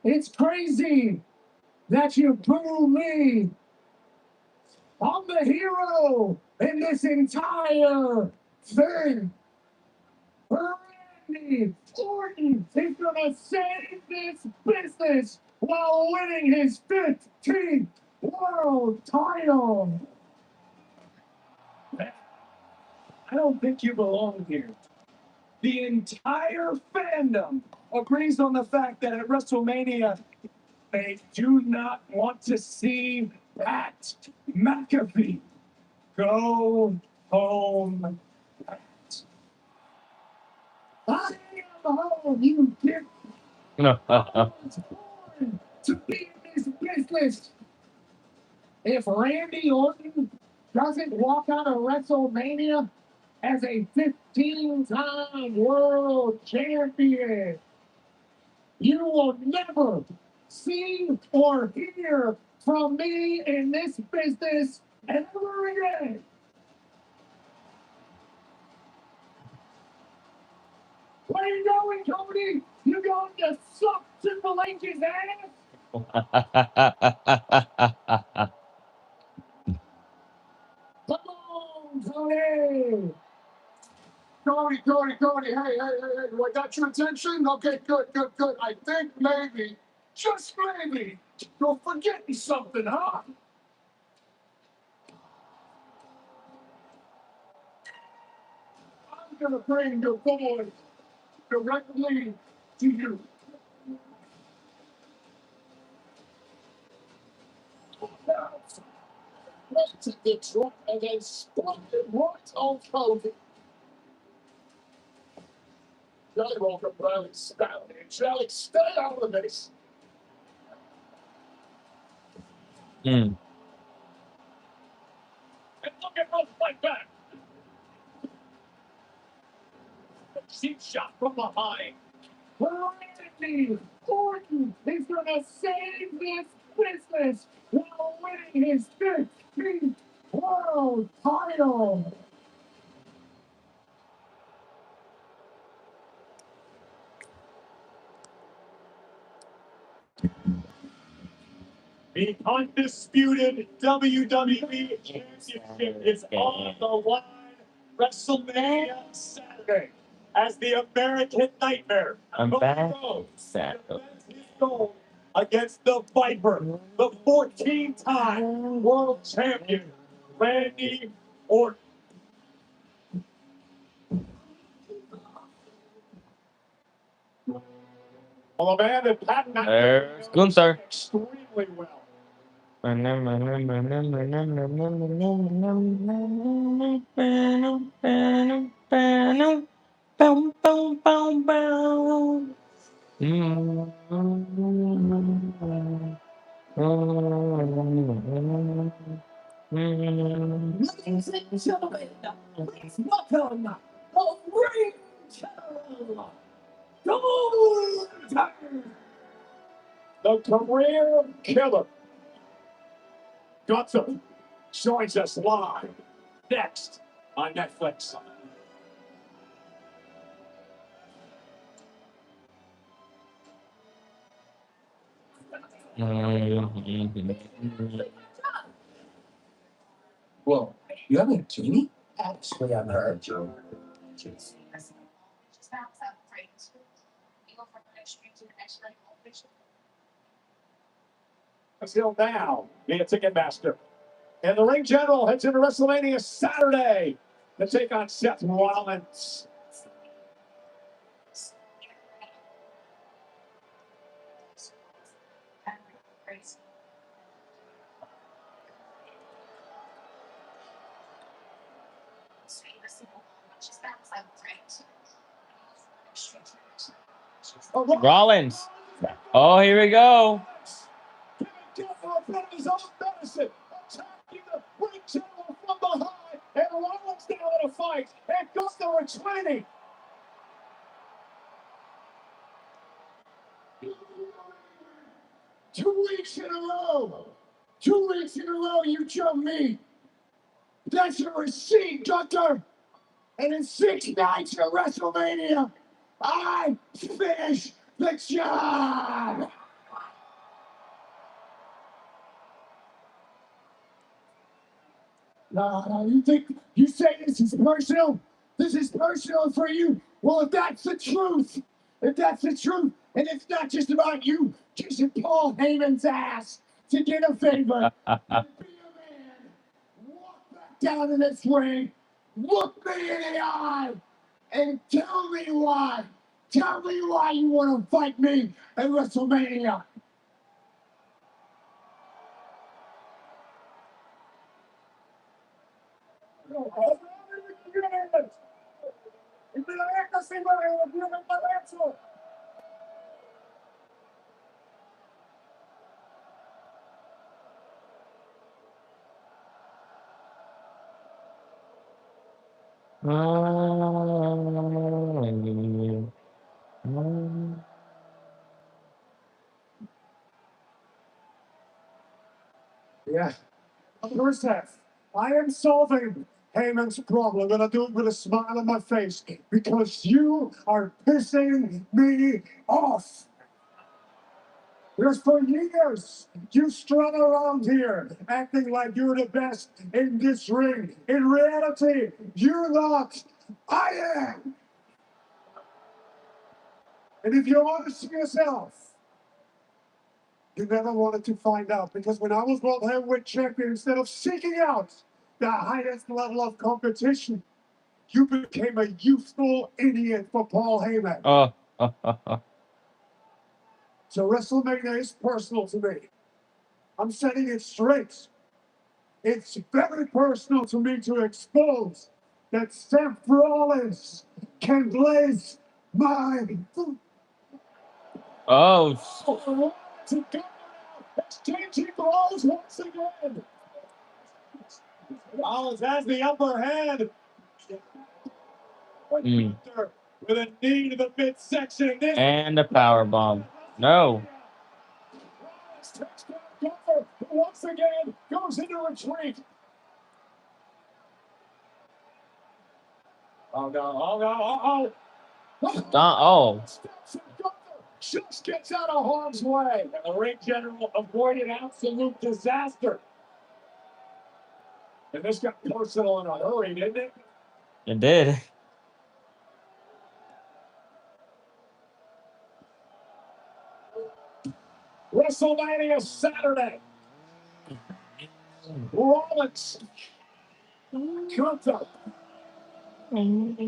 It's crazy that you boo me. I'm the hero in this entire thing. Randy Orton is gonna save this business while winning his 15th world title. I don't think you belong here. The entire fandom agrees on the fact that at WrestleMania, they do not want to see Pat McAfee go home. I am home, you dick. To be in this business. If Randy Orton doesn't walk out of WrestleMania as a 15-time world champion, you will never see or hear from me in this business ever again. Where you going, Cody? You going to suck Triple H's ass? Come on, Tony! Cody, hey, do I got your attention? Okay, good. I think maybe, just maybe, you're forgetting something, huh? I'm gonna bring the boys directly to you. Went to Detroit and then splendid right on COVID. Johnny Walker Brown is down and Charlie, stay out of this. Mm. And look at those fight back. Cheap shot from behind. Randy Orton is gonna save this business while winning his 15th world title. The undisputed WWE Championship is on the line. WrestleMania Saturday as the American Nightmare. I'm back. Sad. His goal against the Viper, the 14-time world champion, Randy Orton. Well, a man that Pat There's Gunther. extremely well. Ladies and gentlemen, please welcome the ring general, Gunther, the career killer. Gunther joins us live next on Netflix. Well, you have a genie? Actually, I'm her. Until now, be a Ticketmaster. And the ring general heads into WrestleMania Saturday to take on Seth Rollins. Rollins. Oh, here we go. His own medicine, attacking the ring general from behind, and Rollins down in a fight, and Gunther retreating. Two weeks in a row. 2 weeks in a row, you jump me. That's your receipt, Gunther. And in 6 nights at WrestleMania, I finish the job. No, you say this is personal? This is personal for you. Well, if that's the truth, and it's not just about you kissing Paul Heyman's ass to get a favor, be a man, walk back down to this ring, look me in the eye, and tell me why. Tell me why you want to fight me at WrestleMania. Yeah. First half, I am solving Heyman's problem, and I do it with a smile on my face because you are pissing me off. Because for years, you strung around here acting like you're the best in this ring. In reality, you're not. I am. And if you're honest with yourself, you never wanted to find out, because when I was World Heavyweight Champion, instead of seeking out the highest level of competition, you became a youthful idiot for Paul Heyman. So WrestleMania is personal to me. I'm setting it straight. It's very personal to me to expose that Seth Rollins can blaze my Oh, exchanging blows once again. Rollins has the upper hand. mm. With a knee to the midsection. This And a power bomb. No. once again goes into retreat. Oh no, oh no, Oh. just gets out of harm's way. And the ring general avoided absolute disaster. And this got personal in a hurry, didn't it? It did. WrestleMania Saturday. Rollins. Gunther. Burn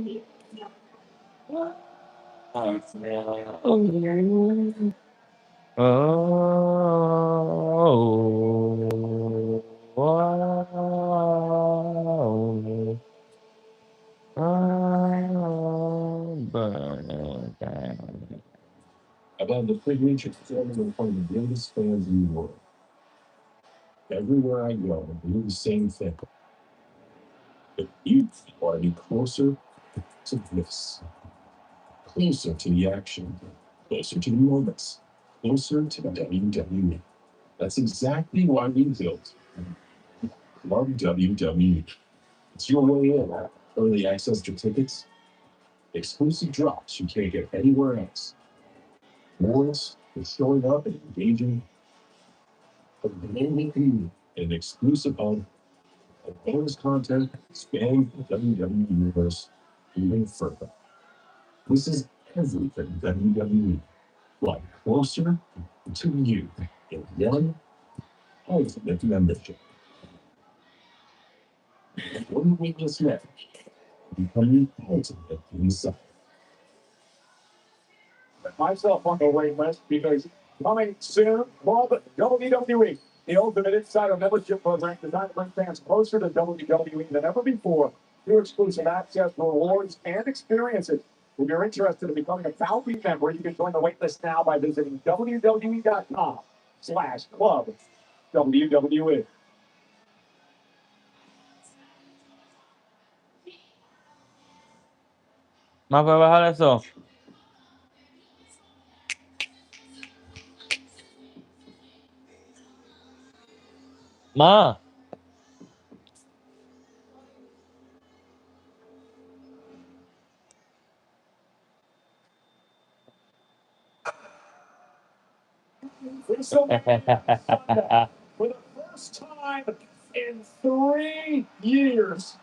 it down. About the privilege of serving one of the greatest fans in the world. Everywhere I go, I do the same thing. But you want to be closer to this, closer to the action, closer to the moments, closer to the WWE. That's exactly why we built Love WWE. It's your way in. Early access to tickets, exclusive drops you can't get anywhere else. Wars for showing up and engaging, and an exclusive hub of bonus content spanning the WWE universe even further. This is everything WWE, like closer to you in one ultimate membership. What do we just met? Becoming ultimate inside. Myself on the wait list because coming soon, Bob, WWE, the Ultimate Insider Membership Program designed to bring fans closer to WWE than ever before through exclusive access, rewards, and experiences. If you're interested in becoming a Falcon member, you can join the waitlist now by visiting www.com/club WWE. Más para bajar eso. Ma. For the first time in 3 years,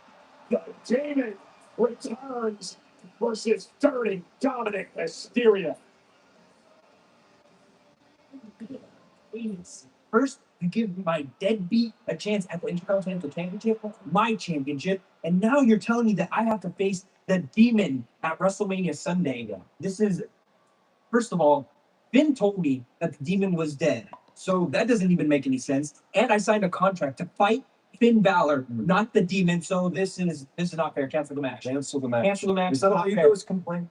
the Demon returns versus Dirty Dominic Mysterio. Please. First, you give my deadbeat a chance at the Intercontinental Championship, my championship, and now you're telling me that I have to face the Demon at WrestleMania Sunday. This is, first of all, Finn told me that the Demon was dead, so that doesn't even make any sense. And I signed a contract to fight Finn Balor, not the Demon. So this is not fair. Cancel the match. Cancel the match. Cancel the match. Is that all you do is complain?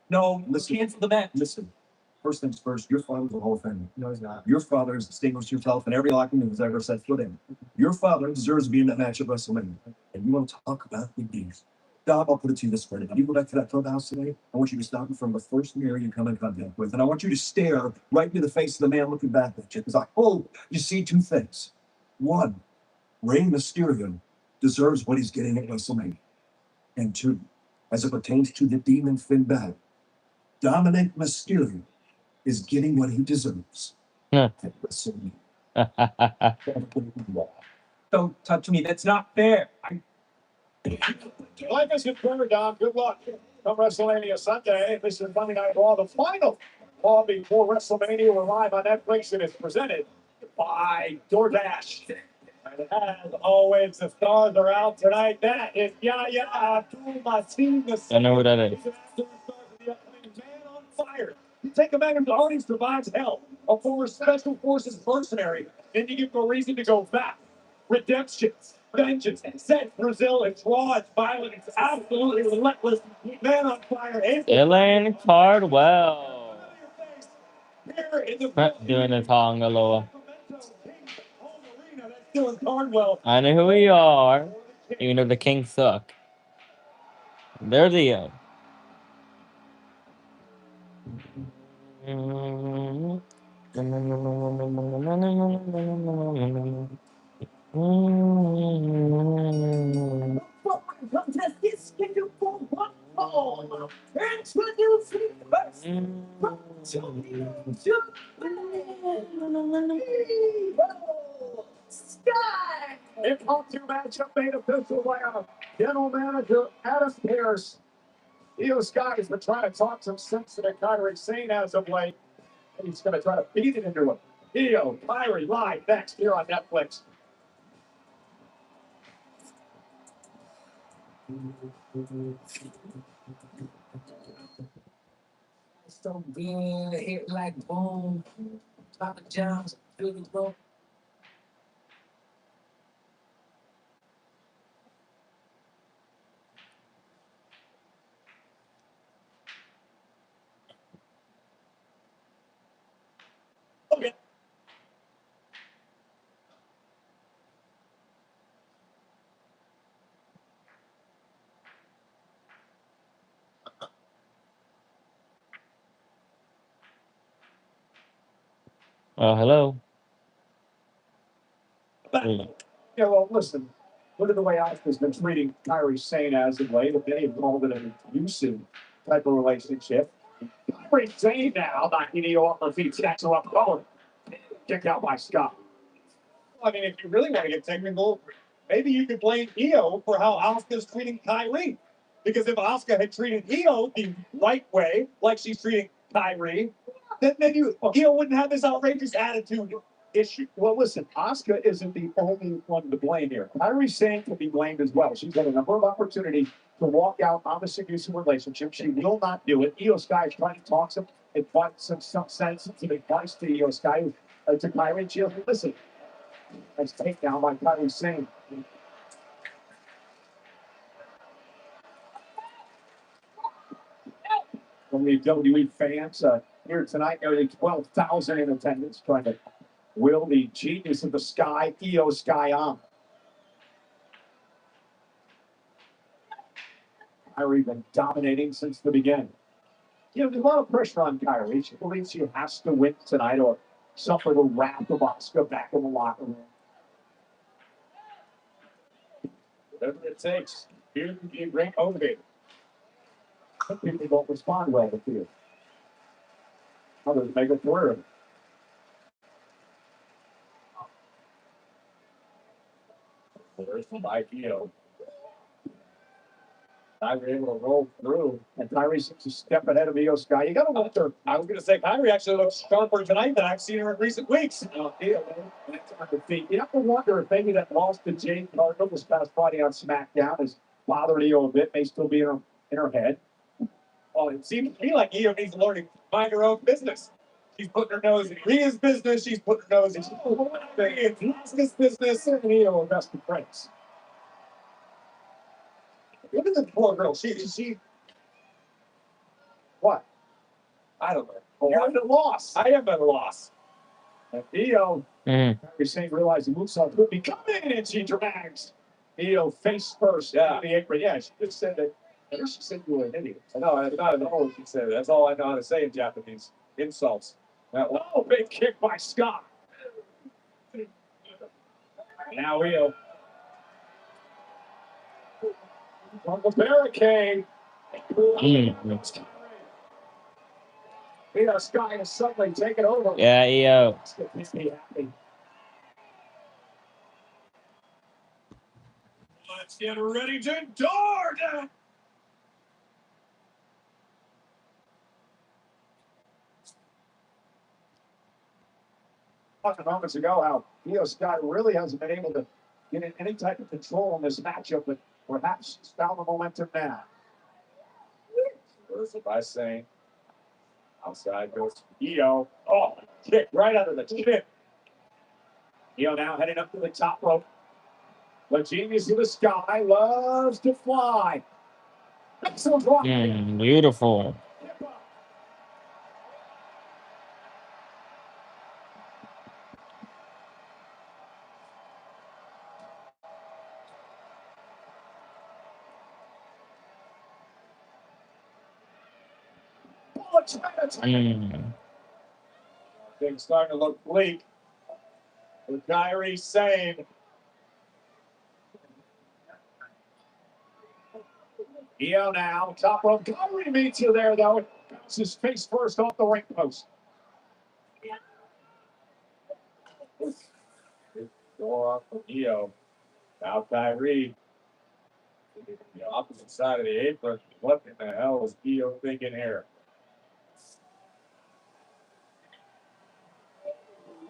No, Listen. cancel the match. Listen, first things first, your father's a Hall of Famer. No, he's not. Your father has distinguished himself in every locker room he's ever set foot in. Your father deserves to be in that match at WrestleMania. And you want to talk about big deals. Dom, I'll put it to you this way. If you go back to that clubhouse today, I want you to stop in front of the first mirror you come in contact with. And I want you to stare right into the face of the man looking back at you. Because I hope you see two things. One, Rey Mysterio deserves what he's getting at WrestleMania. And two, as it pertains to the Demon Finn Balor, Dominic Mysterio is getting what he deserves at WrestleMania. Don't touch me. That's not fair. Life is confirmed, Dom. Good luck. Come WrestleMania Sunday. This is Monday Night Raw, the final Raw before WrestleMania. We're live on Netflix and it's presented by DoorDash. And as always, the stars are out tonight. That is Yahya Abdul-Mateen. I know who that is. Man on Fire. You take a man who already survives hell, a former special forces mercenary, and you give him a reason to go back. redemption, vengeance, set Brazil. It's raw, it's violent, it's absolutely relentless. Man on fire. Elaine Cardwell. Here in the Doing a Tongaloa. Dylan Cardwell. I know who we are, even though the Kings suck. They're the Contest is scheduled for one fall. Introducing first Sky. Impromptu matchup made official by our general manager, Adam Pierce. Io Sky has been trying to talk some sense to Kyrie Sane as of late. And he's going to try to beat it into him. Io, Kyrie, live next here on Netflix. So good, hit like boom, Papa John's, really bro. Okay. hello. Yeah, well, listen. Look at the way Asuka's been treating Kyrie Sane as of late. If they involved in an abusive type of relationship. Kyrie Sane now knocking Io off her feet, snatch her up, going. Kicked out by Scott. I mean, if you really want to get technical, maybe you could blame Io for how Asuka's treating Kyrie. Because if Asuka had treated Io the right way, like she's treating Kyrie, then Io wouldn't have this outrageous attitude issue. Well, listen, Asuka isn't the only one to blame here. Kyrie Sane can be blamed as well. She's had a number of opportunities to walk out on this abusive relationship. She will not do it. Io Sky is trying to talk some sense, some advice to Io Sky, to Kyrie. And she'll listen. Nice takedown by Kyrie Sane. From the WWE fans here tonight, nearly 12,000 in attendance, trying to will the genius of the Sky, Io Sky, on. Kyrie been dominating since the beginning. You know, there's a lot of pressure on Kyrie. She believes she has to win tonight or suffer the wrath of Asuka back in the locker room. Whatever it takes, here to be a great motivator. Some people don't respond well to you. Others make it through. There's the IPO. Kyrie able to roll through, and Kyrie seems to step ahead of Io Sky. You got to wonder. I was going to say Kyrie actually looks sharper tonight than I've seen her in recent weeks. On the feet. You have to wonder if maybe that loss to Jade Cargill this past Friday on SmackDown has bothered Io a bit. May still be in her head. Well, it seems to me like Io needs to learn to mind her own business. She's putting her nose in Rhea's business. She's putting her nose in Asuka's business. And Io will best of friends. Look at the poor girl. She. What? I don't know. Well, you're at a loss. I am at a loss. And Io, Kyrie Sane realized the movesaw could be coming, and she drags Io face first. Yeah. The apron. Yeah, she just said that. I guess she said you were an idiot. No, I don't know what she said. That's all I know how to say in Japanese. Insults. Oh, big kick by Scott. Now Io. On the barricade. Io Sky is suddenly taking over. Yeah, Io. Let's get ready to door down. Talking moments ago how Io Sky really hasn't been able to get in any type of control in this matchup, but perhaps she's found the momentum now. Reversal by Sane. Outside goes Io. Oh, kick right under the chin. Io now heading up to the top rope. The genius of the sky loves to fly. Excellent block. Beautiful. Things starting to look bleak. With Kyrie saying, Io now, top rope. Kyrie meets you there, though. Bounces face first off the ring post. Door off from Io. Now Kyrie. The opposite side of the apron. What in the hell is Io thinking here?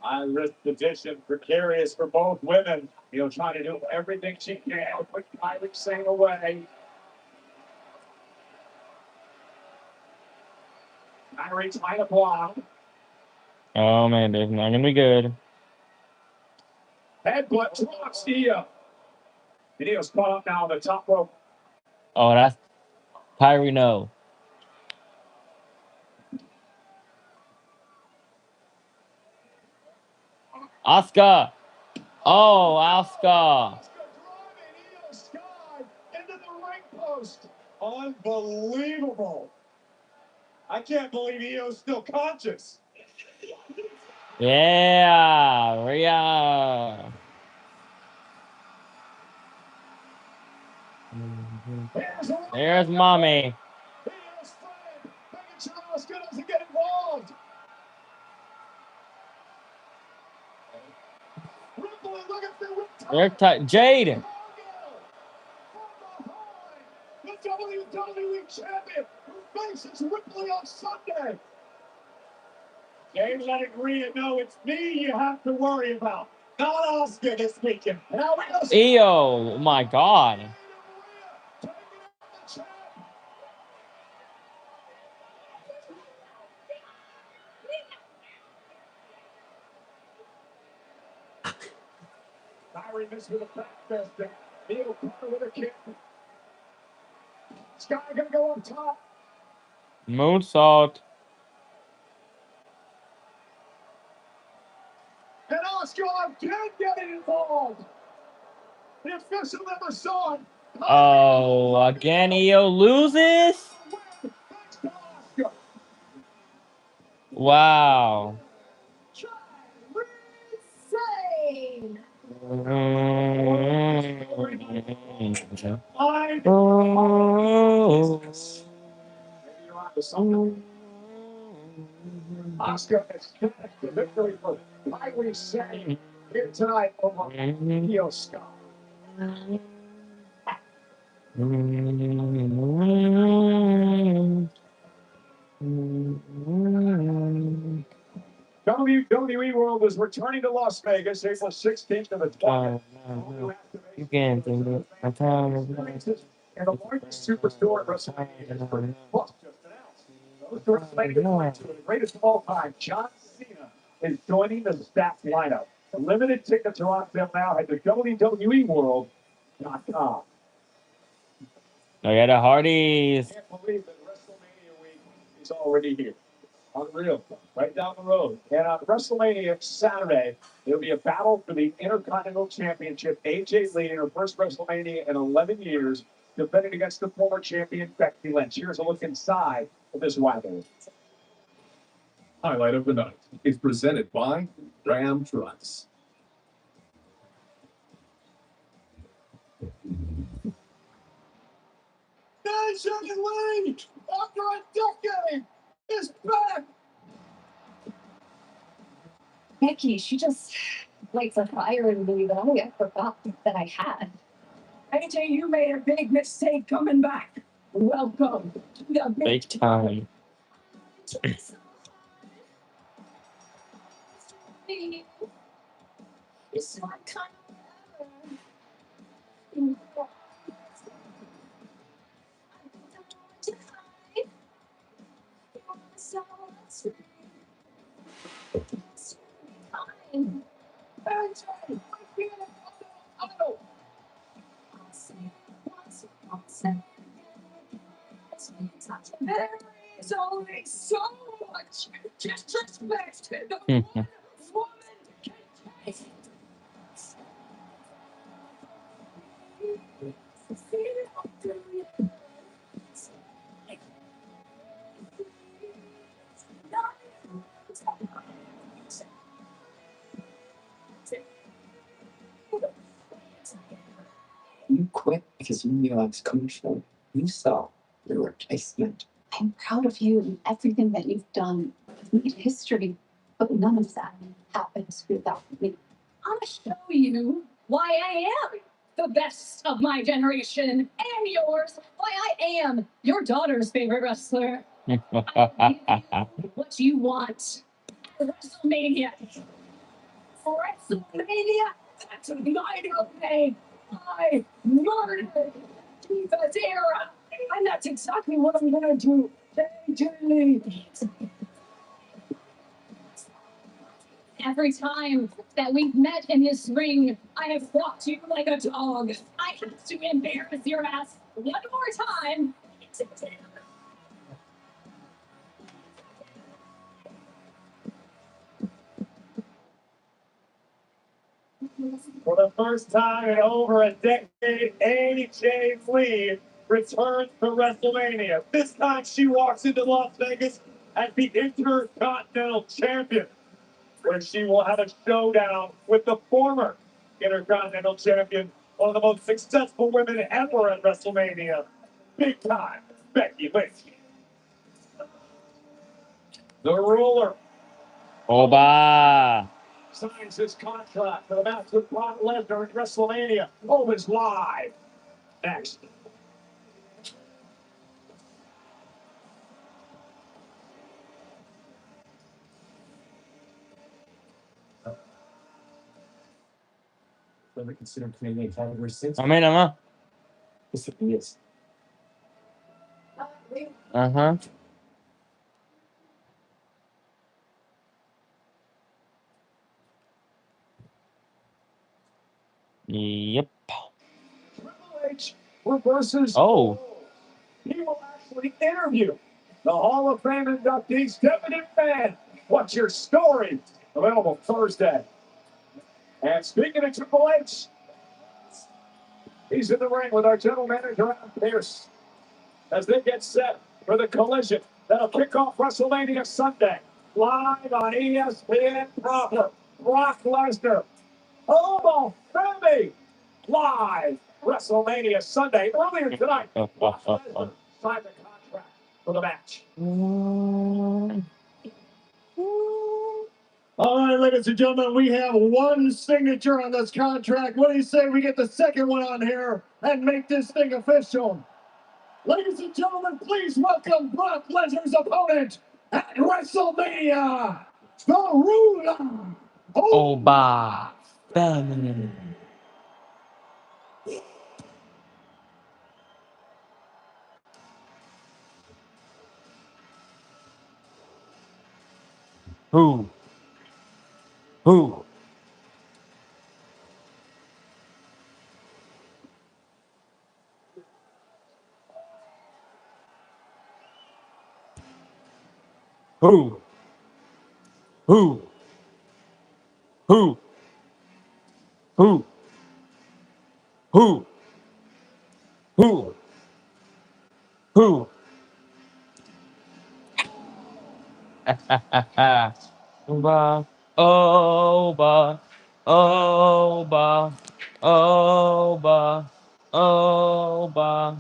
High risk position, precarious for both women. Io trying to do everything she can to put Kyrie Sane away. Kyrie trying to block. Oh man, it's not gonna be good. Headbutt drops Io. And Io's caught up now on the top rope. Oh, that's Kyrie. No. Oscar. Oh, Oscar. Into the ring post. Unbelievable. I can't believe Io's still conscious. Yeah, Rhea. There's mommy. Io's friend. Making sure Oscar doesn't get involved. Ripley looking for They're Jade. The WWE champion who faces Ripley on Sunday. Jade letting Rhea know it's me you have to worry about, not Oscar this weekend. Now Io, my God. Kyrie missed with a back fist. Neil Carter with a kick. Sky gonna go on top. Moonsault. And Oscar again getting involved. The official never saw it. Oh, again Io loses? Wow. Oscar has finished the victory for Kyrie Sane here tonight over Io Sky. WWE World is returning to Las Vegas April 16th to the 20th. You can't think it. My time is And the largest superstore at WrestleMania history. Plus, just announced. Those to WrestleMania 22, the greatest of all time, John Cena, is joining the stacked lineup. Limited tickets are on sale now at the WWEworld.com. I got a Hardys. I can't believe that WrestleMania week is already here. Unreal. Right down the road. And on WrestleMania Saturday, there'll be a battle for the Intercontinental Championship. AJ Lee in her first WrestleMania in 11 years, defending against the former champion Becky Lynch. Here's a look inside of this rivalry. Highlight of the night is presented by Ram Trucks. 9-second lead after a decade is back. Becky, she just lights a fire in me that I forgot that I had. AJ, you made a big mistake coming back. Welcome to the Big time. It's my time. There's only so much disrespect the woman can take. You quit because you knew I was coming for you. You saw your replacement. I'm proud of you and everything that you've done. You've made history, but none of that happens without me. I'll show you why I am the best of my generation and yours. Why I am your daughter's favorite wrestler. I give you what you want. WrestleMania. WrestleMania. That's a night of pain. I murdered Diva's era. And that's exactly what I'm gonna do. AJ. Every time that we've met in this ring, I have walked you like a dog. I have to embarrass your ass one more time. For the first time in over a decade, AJ Lee returns to WrestleMania. This time she walks into Las Vegas as the Intercontinental Champion, where she will have a showdown with the former Intercontinental Champion, one of the most successful women ever at WrestleMania, big time Becky Lynch. The ruler Oba. signs his contract for the match with Brock Lesnar at WrestleMania. Opens live. Next. Never considered Canadian category 6. Amen, ama. Yes. Uh-huh. Yep. Triple H reverses. Oh. He will actually interview the Hall of Fame inductee, Stephanie McMahon. What's your story? Available Thursday. And speaking of Triple H, he's in the ring with our general manager, Adam Pearce, as they get set for the collision that'll kick off WrestleMania Sunday. Live on ESPN proper. Brock Lesnar. Oba and live WrestleMania Sunday. Earlier tonight, Brock Lesnar signed the contract for the match. All right, ladies and gentlemen, we have one signature on this contract. What do you say we get the second one on here and make this thing official? Ladies and gentlemen, please welcome Brock Lesnar's opponent at WrestleMania, the ruler. Oba. Family. Who? Who? Who? Who? Who? Who? Who? Who? Who? Oba. Oba. Oba. Oba. Oba.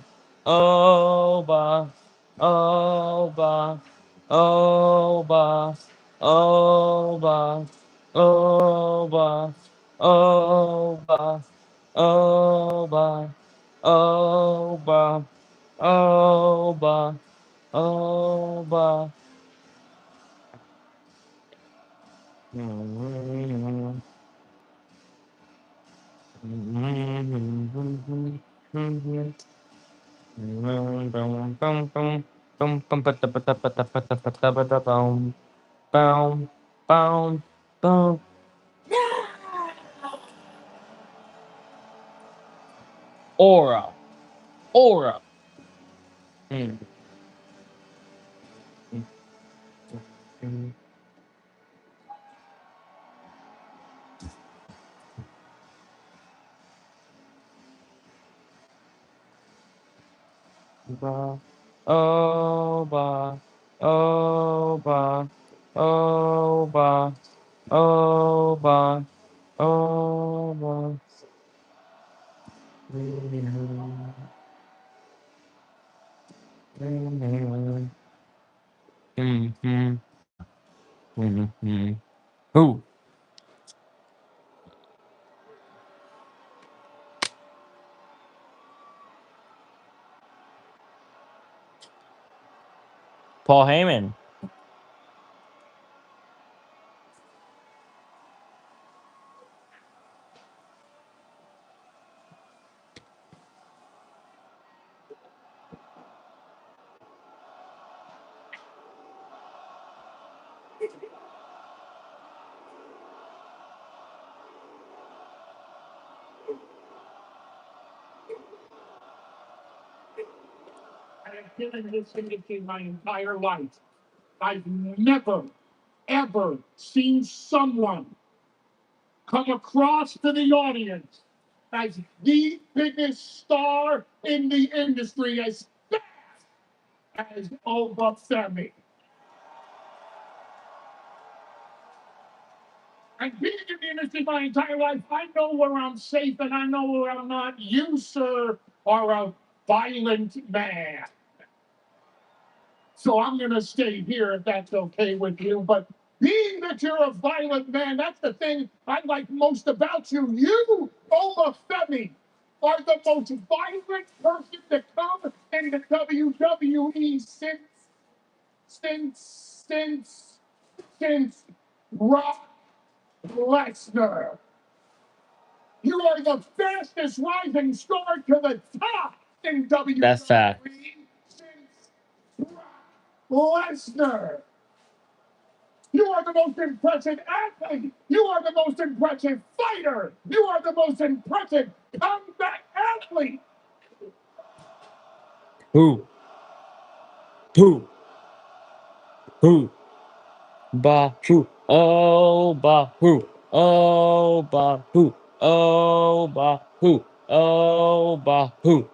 Oba. Oba. Oba. Oba. Oba. Oba. Oba. Oba. Oba. Oba. Aura. Aura. Hmm. Hmm. Ba. Oba. Oba. Oba. Oba. Oba. Who? Paul Heyman. I have been in this industry my entire life. I've never, ever seen someone come across to the audience as the biggest star in the industry as fast as Oba. I've been in the industry my entire life. I know where I'm safe and I know where I'm not. You, sir, are a violent man. So I'm going to stay here if that's okay with you. But being that you're a violent man, that's the thing I like most about you. You, Oba, are the most violent person to come in the WWE since Brock Lesnar. You are the fastest rising star to the top in WWE. That's fact. Since Brock Lesnar. You are the most impressive athlete. You are the most impressive fighter. You are the most impressive comeback athlete. Who? Who? Who? Ba who? Oh ba who? Oh ba who? Oh ba who? Oh ba who?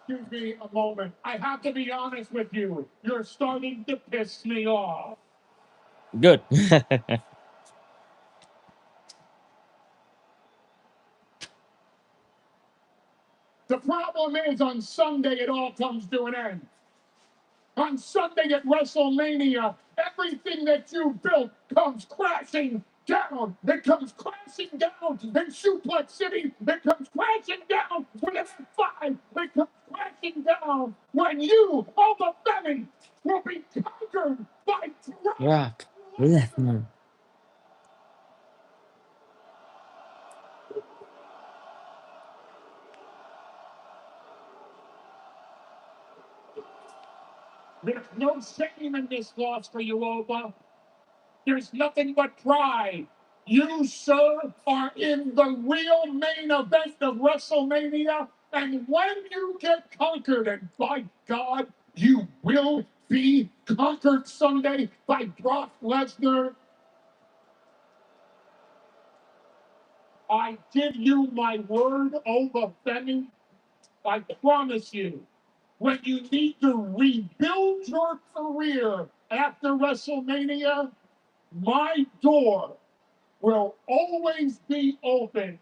Excuse me a moment. I have to be honest with you. You're starting to piss me off. Good. The problem is on Sunday it all comes to an end. On Sunday at WrestleMania, everything that you built comes crashing down. It comes crashing down in Suplex City. It comes crashing down when it's 5. It comes crashing down when you, all the Femi, will be conquered by Rock. Lesnar. There's no shame in this loss for you, Oba. There's nothing but pride. You, sir, are in the real main event of WrestleMania. And when you get conquered, and by God, you will be conquered Sunday by Brock Lesnar, I give you my word, Oba Femi. I promise you, when you need to rebuild your career after WrestleMania, my door will always be open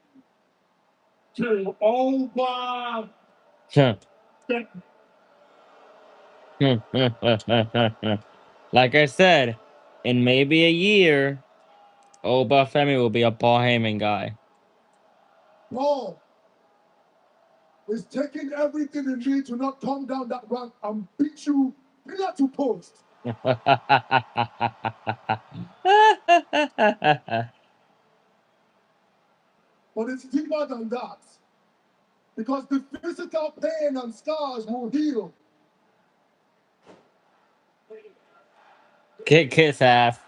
to Oba. Huh. Like I said, in maybe a year, Oba Femi will be a Paul Heyman guy. Paul is taking everything in me to not come down that ramp and beat you pillar to post. But it's deeper than that. Because the physical pain and scars will heal. Kick his ass.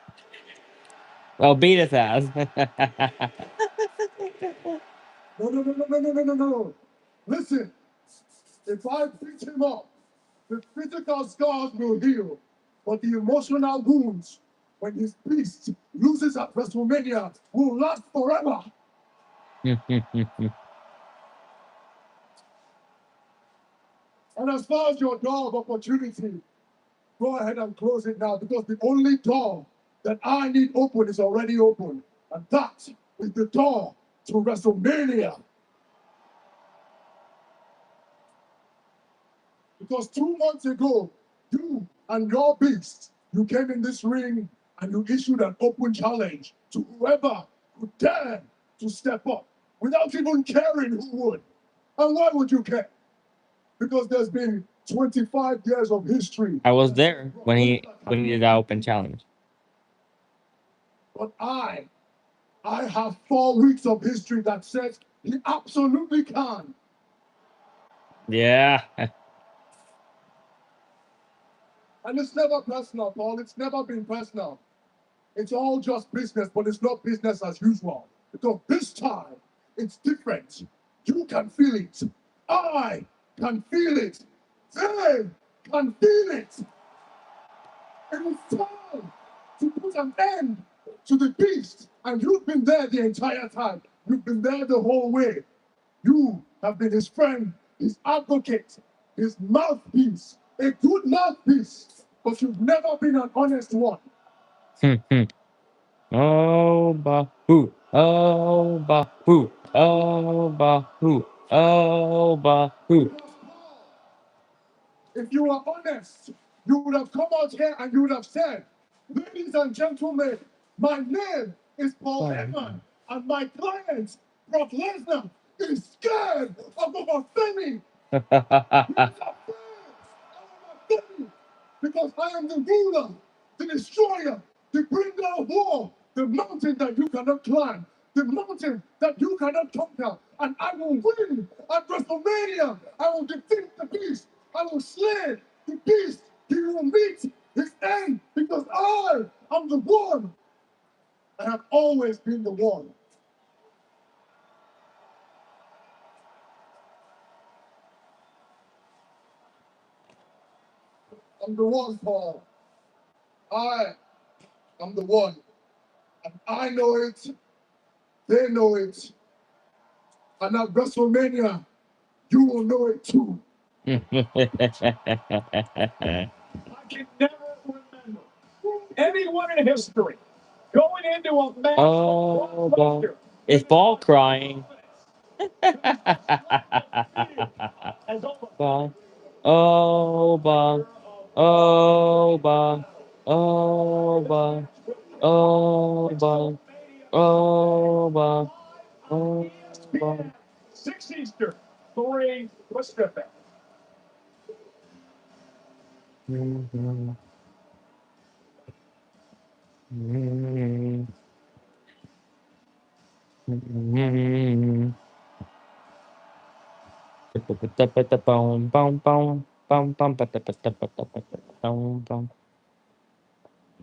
Well, beat his ass. No. Listen, if I beat him up, The physical scars will heal, but the emotional wounds, when his beast loses at WrestleMania, will last forever. And as far as your door of opportunity, go ahead and close it now, because the only door that I need open is already open. And that is the door to WrestleMania. Because 2 months ago, you and your beast, you came in this ring and you issued an open challenge to whoever would dare to step up without even caring who would. And why would you care? Because there's been 25 years of history. I was there when he did that open challenge. But I have 4 weeks of history that says he absolutely can. Yeah. And it's never personal, Paul. It's never been personal. It's all just business, but it's not business as usual. Because this time, it's different. You can feel it. I can feel it. They can feel it. And it's time to put an end to the beast. And you've been there the entire time. You've been there the whole way. You have been his friend, his advocate, his mouthpiece, a good mouthpiece. But you've never been an honest one. Oh, bahoo. Oh, bahoo. Oh, bahoo. Oh, bahoo. If you were honest, you would have come out here and you would have said, ladies and gentlemen, my name is Paul Heyman, and my client, Brock Lesnar, is scared of overfaming. He's afraid of overfaming because I am the ruler, the destroyer, the bringer of war, the mountain that you cannot climb, the mountain that you cannot conquer, and I will win at WrestleMania. I will defeat the beast. I will slay the beast. He will meet his end because I am the one. I have always been the one. I'm the one, Paul. I am the one. And I know it. They know it. And at WrestleMania, you will know it too. I can never remember anyone in history going into a match. Oh, ball. Is Ball crying? Ball. Oh, ball. Oh, ball. Oh, ball. Oh, ball. Oh, ball. Oh, ball. 6 Eastern, 3 Pacific. Mhm. Mhm. Mhm.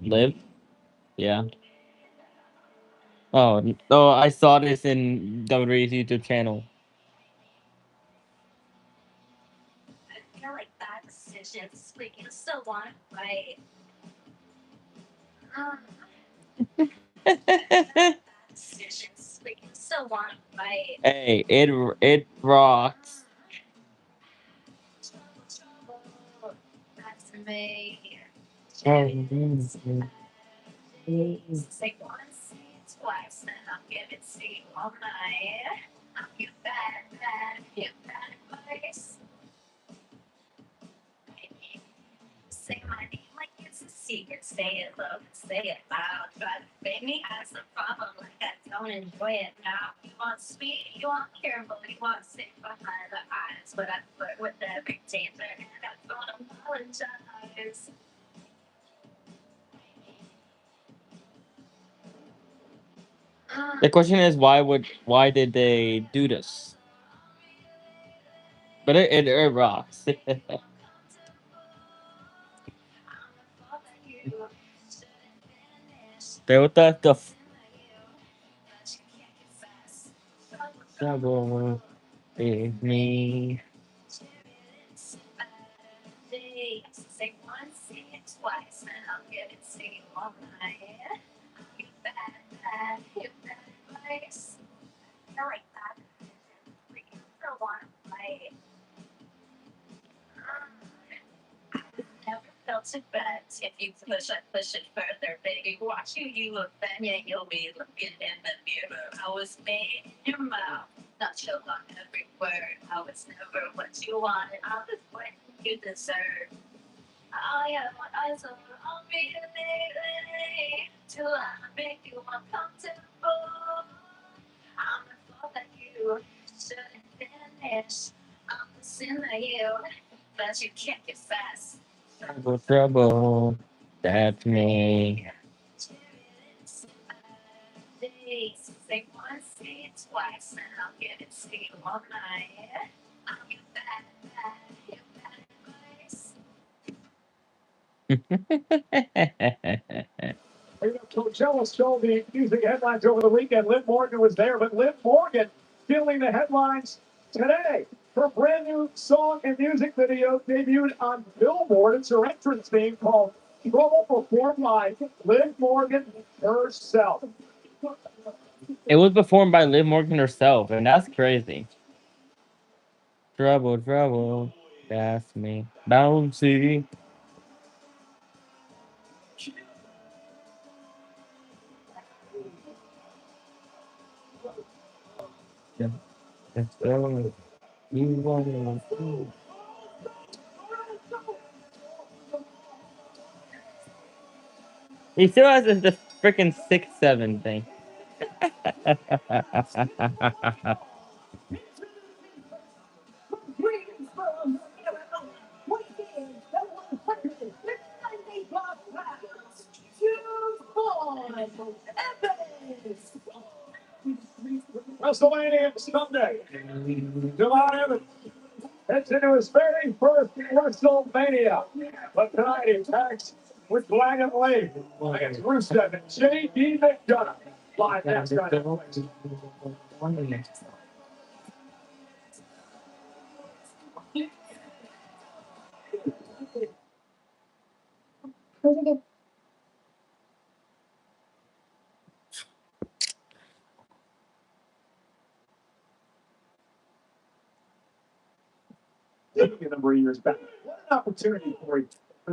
Live? Yeah. Oh, no, I saw this in WWE's YouTube channel. I feel like that decision's freaking so on, right? Decision's freaking so on, right? Hey, it rocks. That's me. Say once, twice, and I'll give it to you all night. You bad, you bad place. Say my name like it's a secret. Say it low, say it loud. Try to make me as a problem like I don't enjoy it now. You want sweet, you want careful, you want sick behind the eyes. But I flirt with every danger and I don't apologize. The question is why did they do this? But it rocks. They the trouble with me. Say once, say it twice, and I'll get it, say it on my head. You bad, you bad place. You're like that. We can still want to play. Never felt so bad. If you push, I push it further. Baby, watch you look then, yeah, you'll be looking in the mirror. I was made in your mouth, not your on every word. I was never what you wanted, I was what you deserve. I am what I saw, I'll be lately till I make you uncomfortable. I'm the fault that you shouldn't finish. I'm the sin that you, but you can't get fast. Trouble, trouble. That's me. Say once, say it twice, and I'll get it, say it all night. I'm your bad place. Coachella stole the music headlines over the weekend. Liv Morgan was there, but Liv Morgan stealing the headlines today. Her brand new song and music video debuted on Billboard. It's her entrance theme called Trouble, performed by Liv Morgan herself. It was performed by Liv Morgan herself, and that's crazy. Trouble, trouble. That's me. Bouncy. Yeah. Let's go. You want to. He still has the freaking 6'7" thing. WrestleMania Sunday. July 11th. It's into his very first WrestleMania. But tonight he tags with Dragon Lee against Rusev and J.D. McDonough. Live next on Netflix. A number of years back. What an opportunity for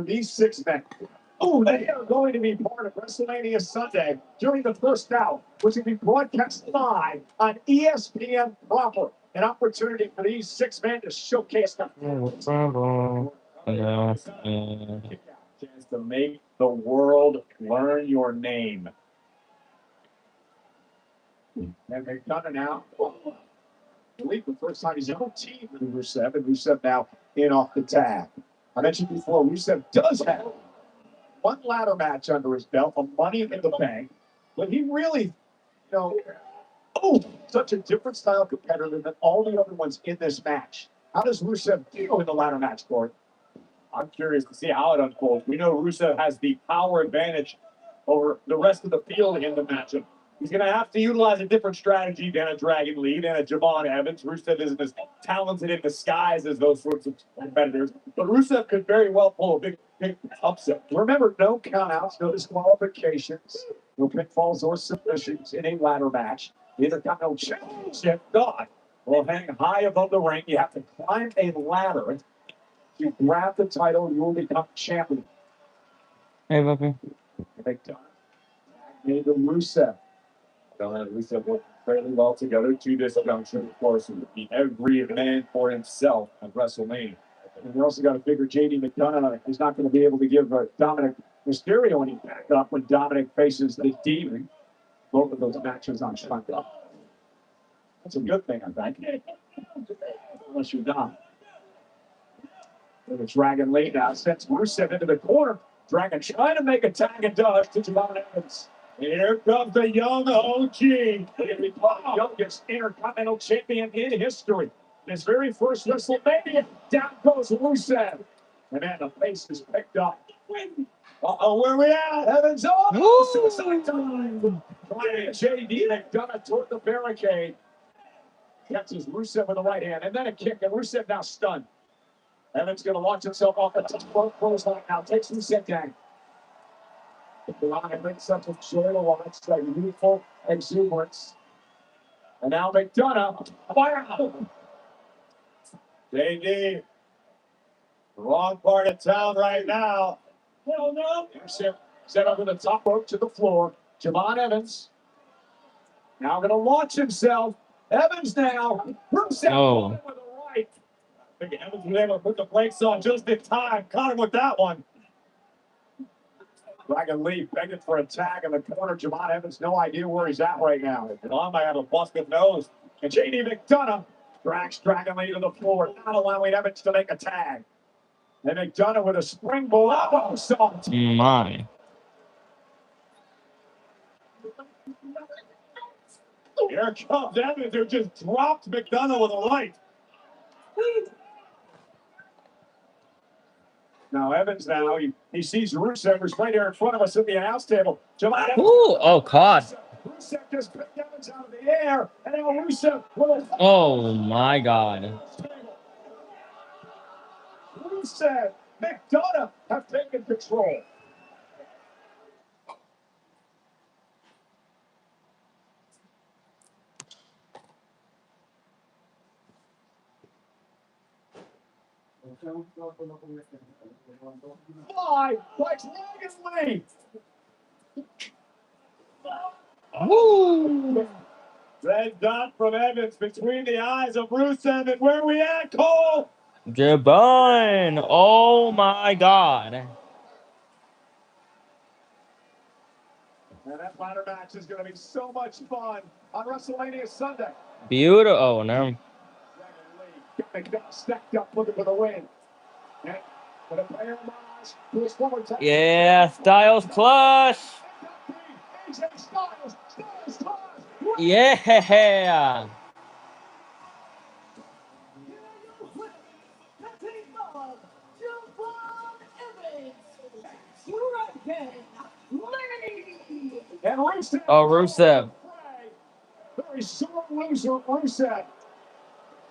these six men. Oh, they are going to be part of WrestleMania Sunday during the first hour, which will be broadcast live on ESPN proper. An opportunity for these six men to showcase them. Chance to make the world learn your name. And they've done it now. I believe the first time he's ever teamed with Rusev, and Rusev now in off the tag. I mentioned before, Rusev does have one ladder match under his belt, a Money in the Bank, but he really, such a different style competitor than all the other ones in this match. How does Rusev do in the ladder match, Corey? I'm curious to see how it unfolds. We know Rusev has the power advantage over the rest of the field in the matchup. He's going to have to utilize a different strategy than a Dragon Lee, than a Javon Evans. Rusev isn't as talented in disguise as those sorts of competitors, but Rusev could very well pull a big upset. Remember, no countouts, no disqualifications, no pitfalls or submissions in a ladder match. The Intercontinental Championship, God, will hang high above the ring. You have to climb a ladder to grab the title. You will become champion. Hey, Buffy. Big time. Made the Rusev. Rusev worked fairly well together to this juncture. Of course, it would be every man for himself at WrestleMania. And we also got to figure JD McDonough is not going to be able to give Dominic Mysterio any backup when Dominic faces the Demon. Both of those matches on SmackDown. That's a good thing, I think. Unless you're Dom. The Dragon Lee now sends Rusev into the corner. Dragon trying to make a tag and dodge to Javon Evans. Here comes the young OG. The youngest Intercontinental Champion in history. His very first WrestleMania. Down goes Rusev. And then the face is picked up. Where we at? Evans. Suicide time. JD McDonough toward the barricade. Catches Rusev with the right hand. And then a kick. And Rusev now stunned. Evans going to launch himself off the top clothesline now. Takes the set down. Line brings such a joy to watch, like youthful exuberance. And now McDonough. Wow. JD. Wrong part of town right now. Well, no. Set over the top rope to the floor. Javon Evans. Now going to launch himself. Evans now. Oh. With a right. I think Evans was able to put the brakes on just in time. Caught him with that one. Dragon Lee begging for a tag in the corner. Javon Evans, no idea where he's at right now. John might have a busted nose. And JD McDonough drags Dragon Lee to the floor, not allowing Evans to make a tag. And McDonough with a springboard. Oh, soft. My. Here comes Evans, who just dropped McDonough with a right. Now Evans he sees Rusev, who's right here in front of us at the announce table. Javon Evans. Ooh, oh, God. Rusev just picked Evans out of the air, and now Rusev will. Oh, my God. Rusev, McDonough have taken control. Fly like Dragon Lee. Woo! Red dot from Evans between the eyes of Rusev, and where we at, Cole? Jabon! Oh my God! And that ladder match is going to be so much fun on WrestleMania Sunday. Beautiful. Oh no. Dragon Lee McDonough stacked up, looking for the win. And for the player homage to his former tag. Yeah, Styles Clutch. Yeah. And Rusev. Oh, Rusev. Very sore loser, Rusev.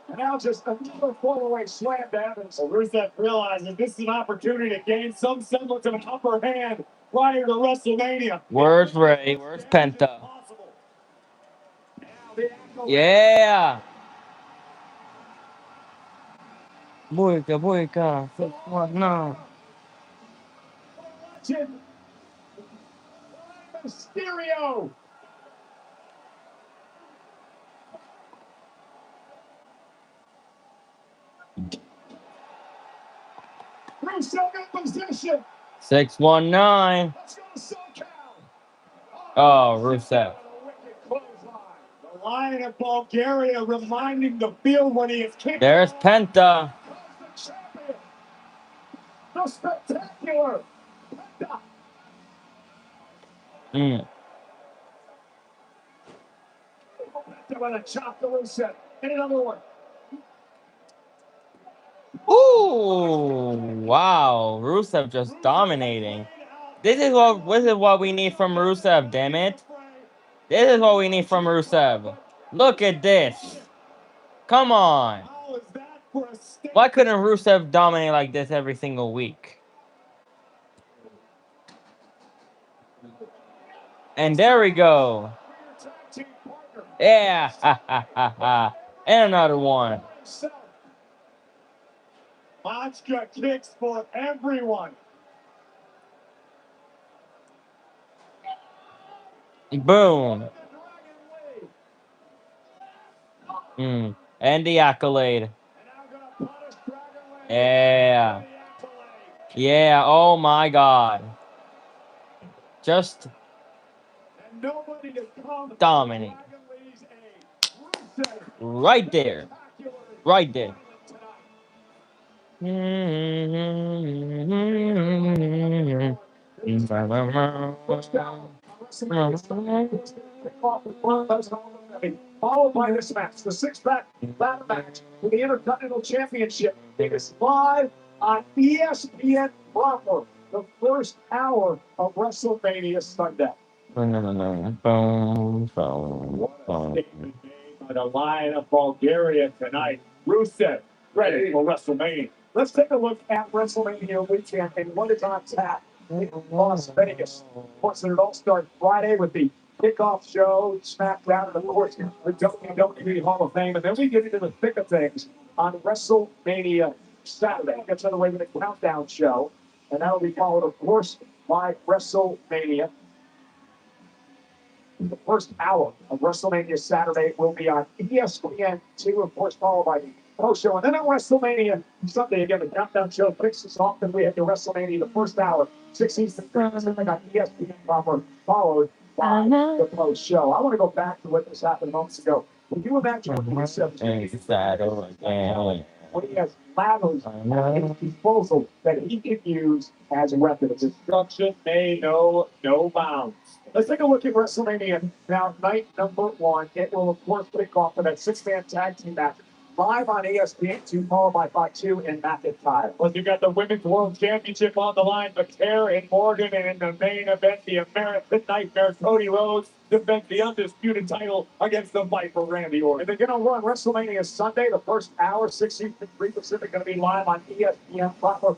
And now just another fall-away slam to Evans. So Rusev realizes this is an opportunity to gain some semblance of an upper hand prior to WrestleMania. Where's Ray? Where's Penta? Yeah. Boyka. No. Mysterio. Rusev in position. 619. Let's go to SoCal. Oh, Rusev. The Lion of Bulgaria reminding the field when he is kicked. There's Penta. The spectacular Penta. Mm. Penta with a chop to Rusev. And another one. Ooh, wow. Rusev just dominating. This is what we need from Rusev, damn it. This is what we need from Rusev. Look at this. Come on. Why couldn't Rusev dominate like this every single week? And there we go. Yeah. And another one. Monster kicks for everyone. Boom. And the accolade. Yeah. Yeah, oh my God. Just dominate. Right there. Right there. Followed by this match, the six-pack ladder match for the Intercontinental Championship. It is live on ESPN proper, the first hour of WrestleMania Sunday. Boom. Statement made by the Lion of Bulgaria tonight. Rusev ready for WrestleMania. Let's take a look at WrestleMania weekend and what is on tap in Las Vegas. Of course, it all starts Friday with the kickoff show, SmackDown, and of course, the WWE Hall of Fame. And then we get into the thick of things on WrestleMania Saturday. It gets underway with a countdown show, and that will be followed, of course, by WrestleMania. The first hour of WrestleMania Saturday will be on ESPN2, of course, followed by the post show. And then on WrestleMania Sunday, again, the countdown show kicks us off. Then we have the WrestleMania, the first hour, 6 Eastern Pacific on ESPN proper, followed by the post show. I want to go back to what just happened moments ago. When you imagine what he was when he has ladders at his disposal that he can use as a weapon. Destruction may know no bounds. Let's take a look at WrestleMania now, night number one. It will, of course, kick off with that six-man tag team match live on ESPN2, followed by Fox 2 and McIntyre. Well, you got the Women's World Championship on the line, Baker and Morgan, and in the main event, the American Nightmare, Cody Rhodes, defends the undisputed title against the Viper, Randy Orton. And they're going to run WrestleMania Sunday, the first hour, 6 Eastern, 3 Pacific, going to be live on ESPN proper.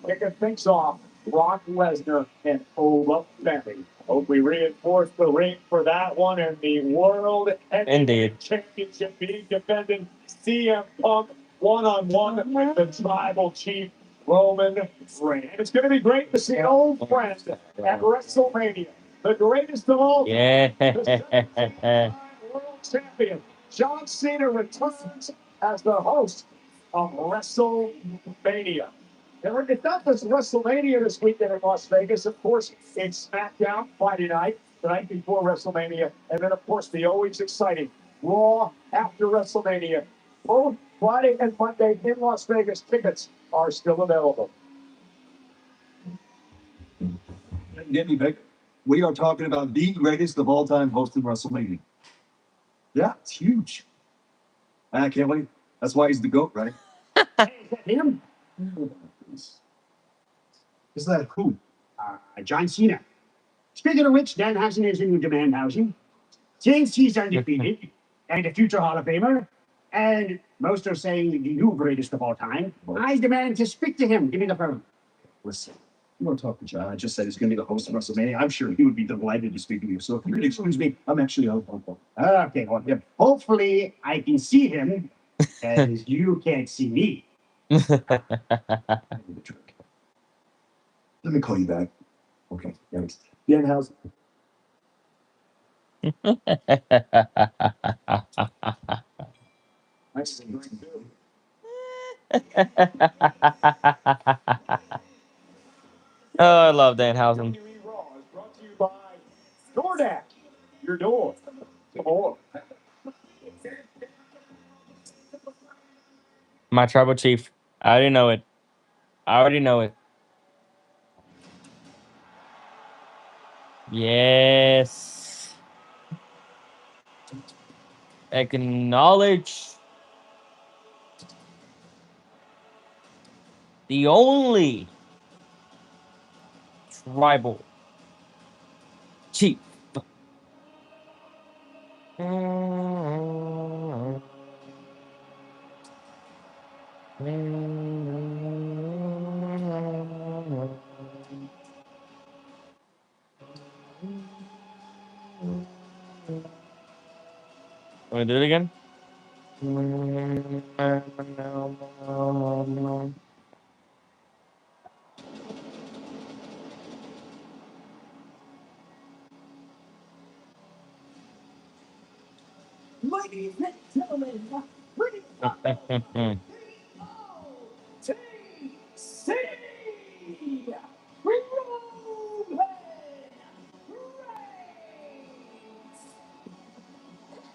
Kicking things off, Brock Lesnar and Oba and Hope we reinforce the ring for that one, and the World Heavyweight Championship being defended. CM Punk one-on-one with the Tribal Chief Roman Reigns. It's going to be great to see an old friend at WrestleMania. The greatest of all time. Yeah. The 17-time World Champion John Cena returns as the host of WrestleMania. And it's not just WrestleMania this weekend in Las Vegas. Of course, it's SmackDown Friday night, the night before WrestleMania. And then, of course, the always exciting Raw after WrestleMania. Both Friday and Monday in Las Vegas. Tickets are still available. Get me, Vic. We are talking about the greatest of all time hosting WrestleMania. Yeah, it's huge. I can't wait. That's why he's the GOAT, right? Him? Is that who? John Cena. Speaking of which, Danhausen is in demand housing. Since he's undefeated and a future Hall of Famer, and most are saying the new greatest of all time, I demand to speak to him. Give me the phone. Listen, you want to talk to John? I just said he's going to be the host of WrestleMania. I'm sure he would be delighted to speak to you. So if you could excuse me, I'm actually on phone call. Okay, well, yeah, hopefully I can see him, as you can't see me. Let me call you back. Okay, thanks. Danhausen. Nice to meet you. Oh, I love Danhausen. WWE Raw is brought to you by DoorDash. Your door to more. My tribal chief. I already know it. I already know it. Yes. Acknowledge the only tribal chief. Want to do it again? Ladies and gentlemen, bring up TC Roman Reigns.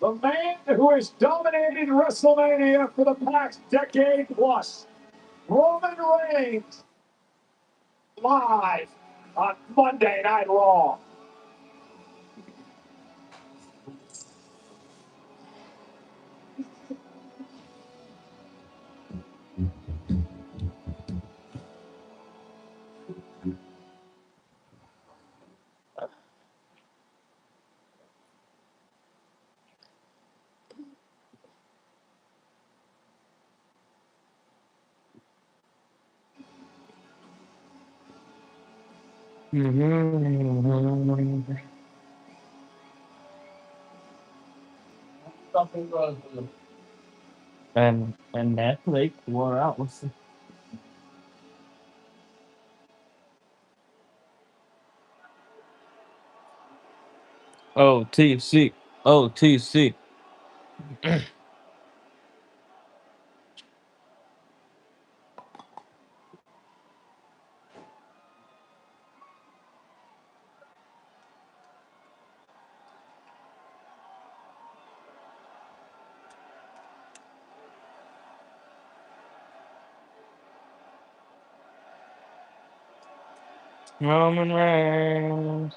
The man who has dominated WrestleMania for the past decade plus. Roman Reigns. Live on Monday Night Raw. And Netflix wore out. OTC. OTC. Roman Reigns.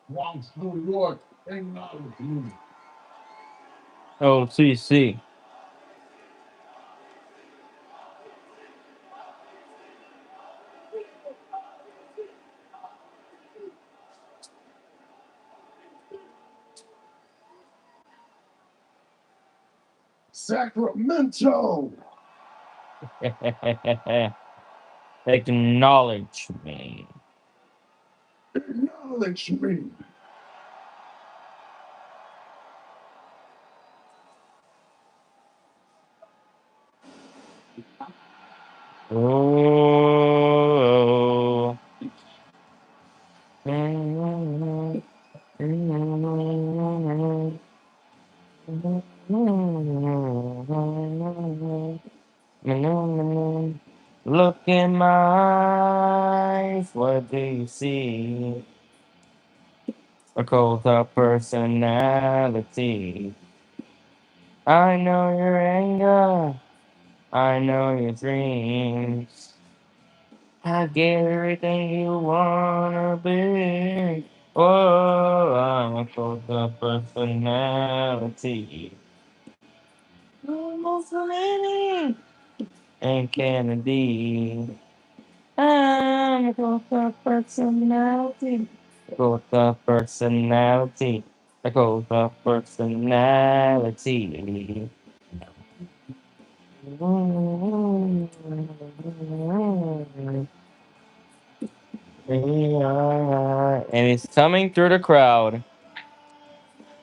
Bronx, New York, acknowledge you. OTC. Sacramento. Acknowledge me. Acknowledge me. Oh. Look in my eyes, what do you see? A cold up personality. I know your anger, I know your dreams. I get everything you wanna be. Oh, I'm a cold up personality. Mussolini and Kennedy. I'm a cult of personality. Cult of personality. A cult of personality. And it's coming through the crowd.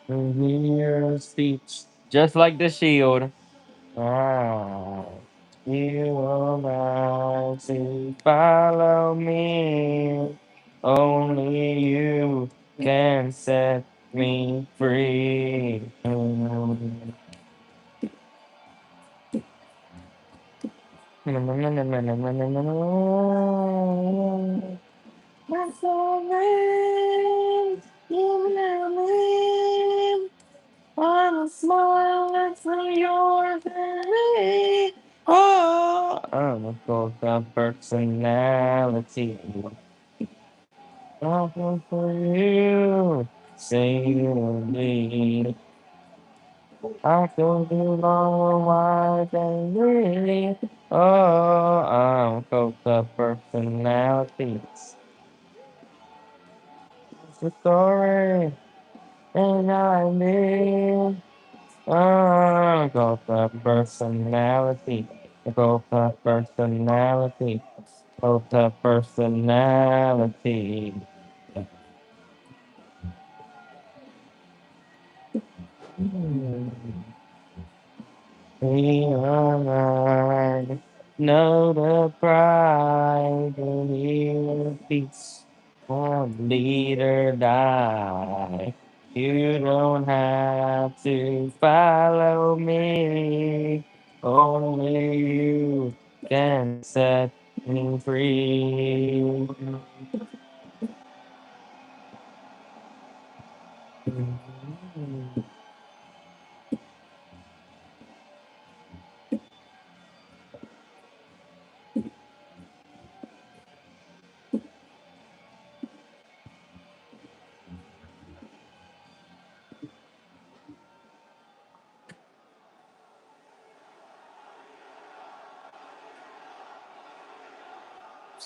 Hear speech, just like the shield. Ah, you are about to follow me. Only you can set me free. My soul reigns, you never leave. I'm a smile that's from yours and me. Oh, I'm a cult of personality. Nothing for you, say you me. I can do long wide and really. Oh, I'm a cult of personality. It's the story, and I live. Go for personality. Go for personality. Go for personality. We are know the pride in your peace. One leader die. You don't have to follow me. Only you can set me free.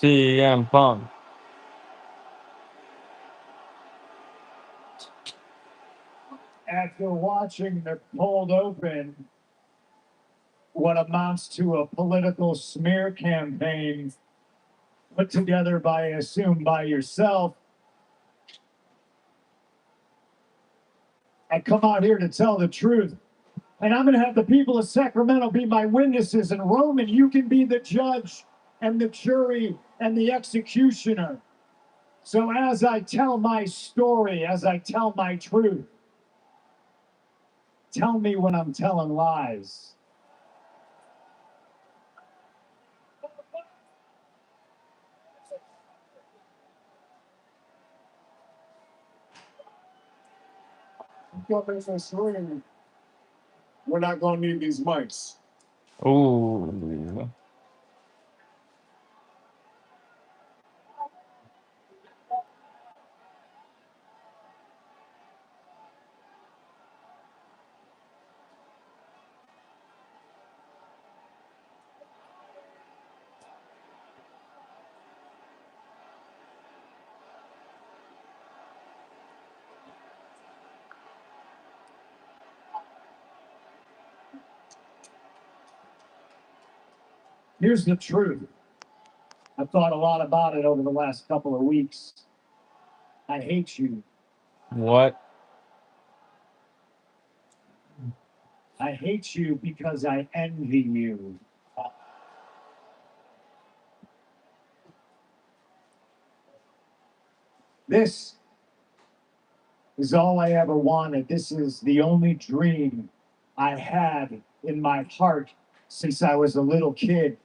CM Punk. After watching the cold open, what amounts to a political smear campaign put together by, I assume, by yourself, I come out here to tell the truth. And I'm going to have the people of Sacramento be my witnesses. And Roman, you can be the judge and the jury and the executioner. So as I tell my story, as I tell my truth, tell me when I'm telling lies. We're not going to need these mics. Ooh. Here's the truth. I've thought a lot about it over the last couple of weeks. I hate you. What? I hate you because I envy you. This is all I ever wanted. This is the only dream I had in my heart since I was a little kid.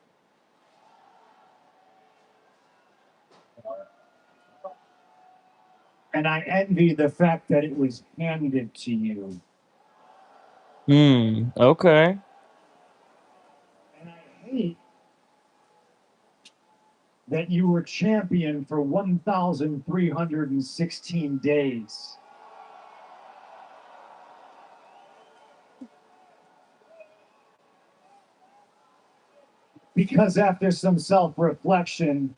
And I envy the fact that it was handed to you. Okay. And I hate that you were champion for 1,316 days. Because after some self-reflection,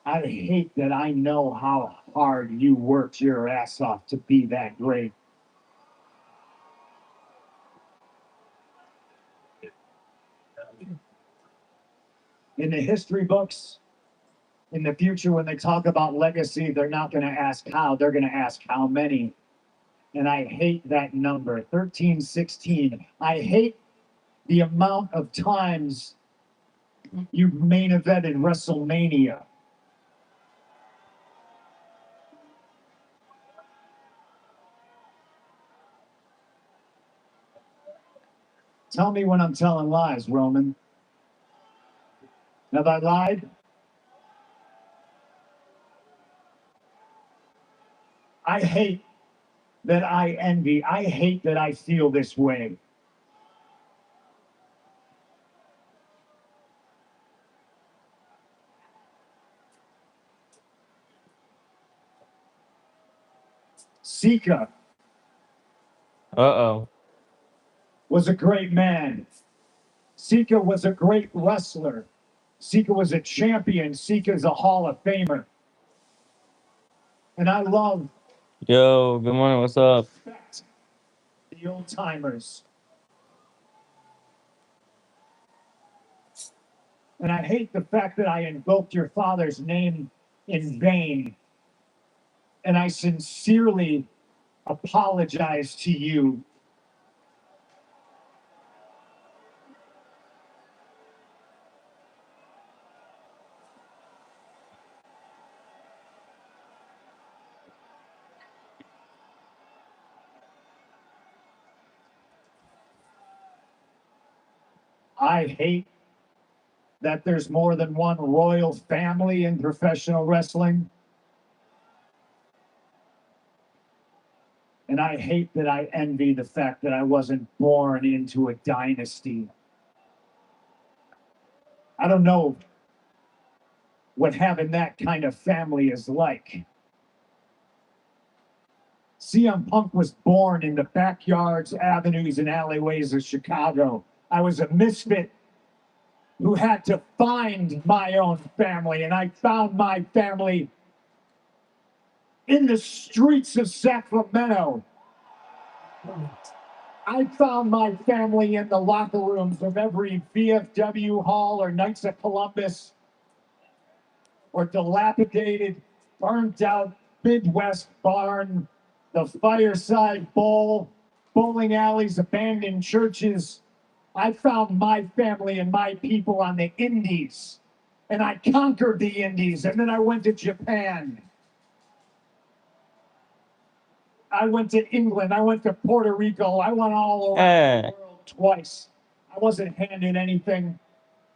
I hate that I know how hard you worked your ass off to be that great. In the history books, in the future, when they talk about legacy, they're not going to ask how, they're going to ask how many. And I hate that number, 1316. I hate the amount of times you main evented WrestleMania. Tell me when I'm telling lies, Roman. Have I lied? I hate that I envy. I hate that I feel this way. Sika Uh-oh. was a great man. Sika was a great wrestler. Sika was a champion. Sika is a Hall of Famer. And I love Yo, good morning. What's up? the old timers. And I hate the fact that I invoked your father's name in vain. And I sincerely apologize to you. I hate that there's more than one royal family in professional wrestling. And I hate that I envy the fact that I wasn't born into a dynasty. I don't know what having that kind of family is like. CM Punk was born in the backyards, avenues, and alleyways of Chicago. I was a misfit who had to find my own family, and I found my family in the streets of Sacramento. I found my family in the locker rooms of every VFW Hall or Knights of Columbus or dilapidated, burnt out Midwest barn, the Fireside Bowl, bowling alleys, abandoned churches. I found my family and my people on the Indies, and I conquered the Indies, and then I went to Japan. I went to England. I went to Puerto Rico. I went all around the world twice. I wasn't handed anything.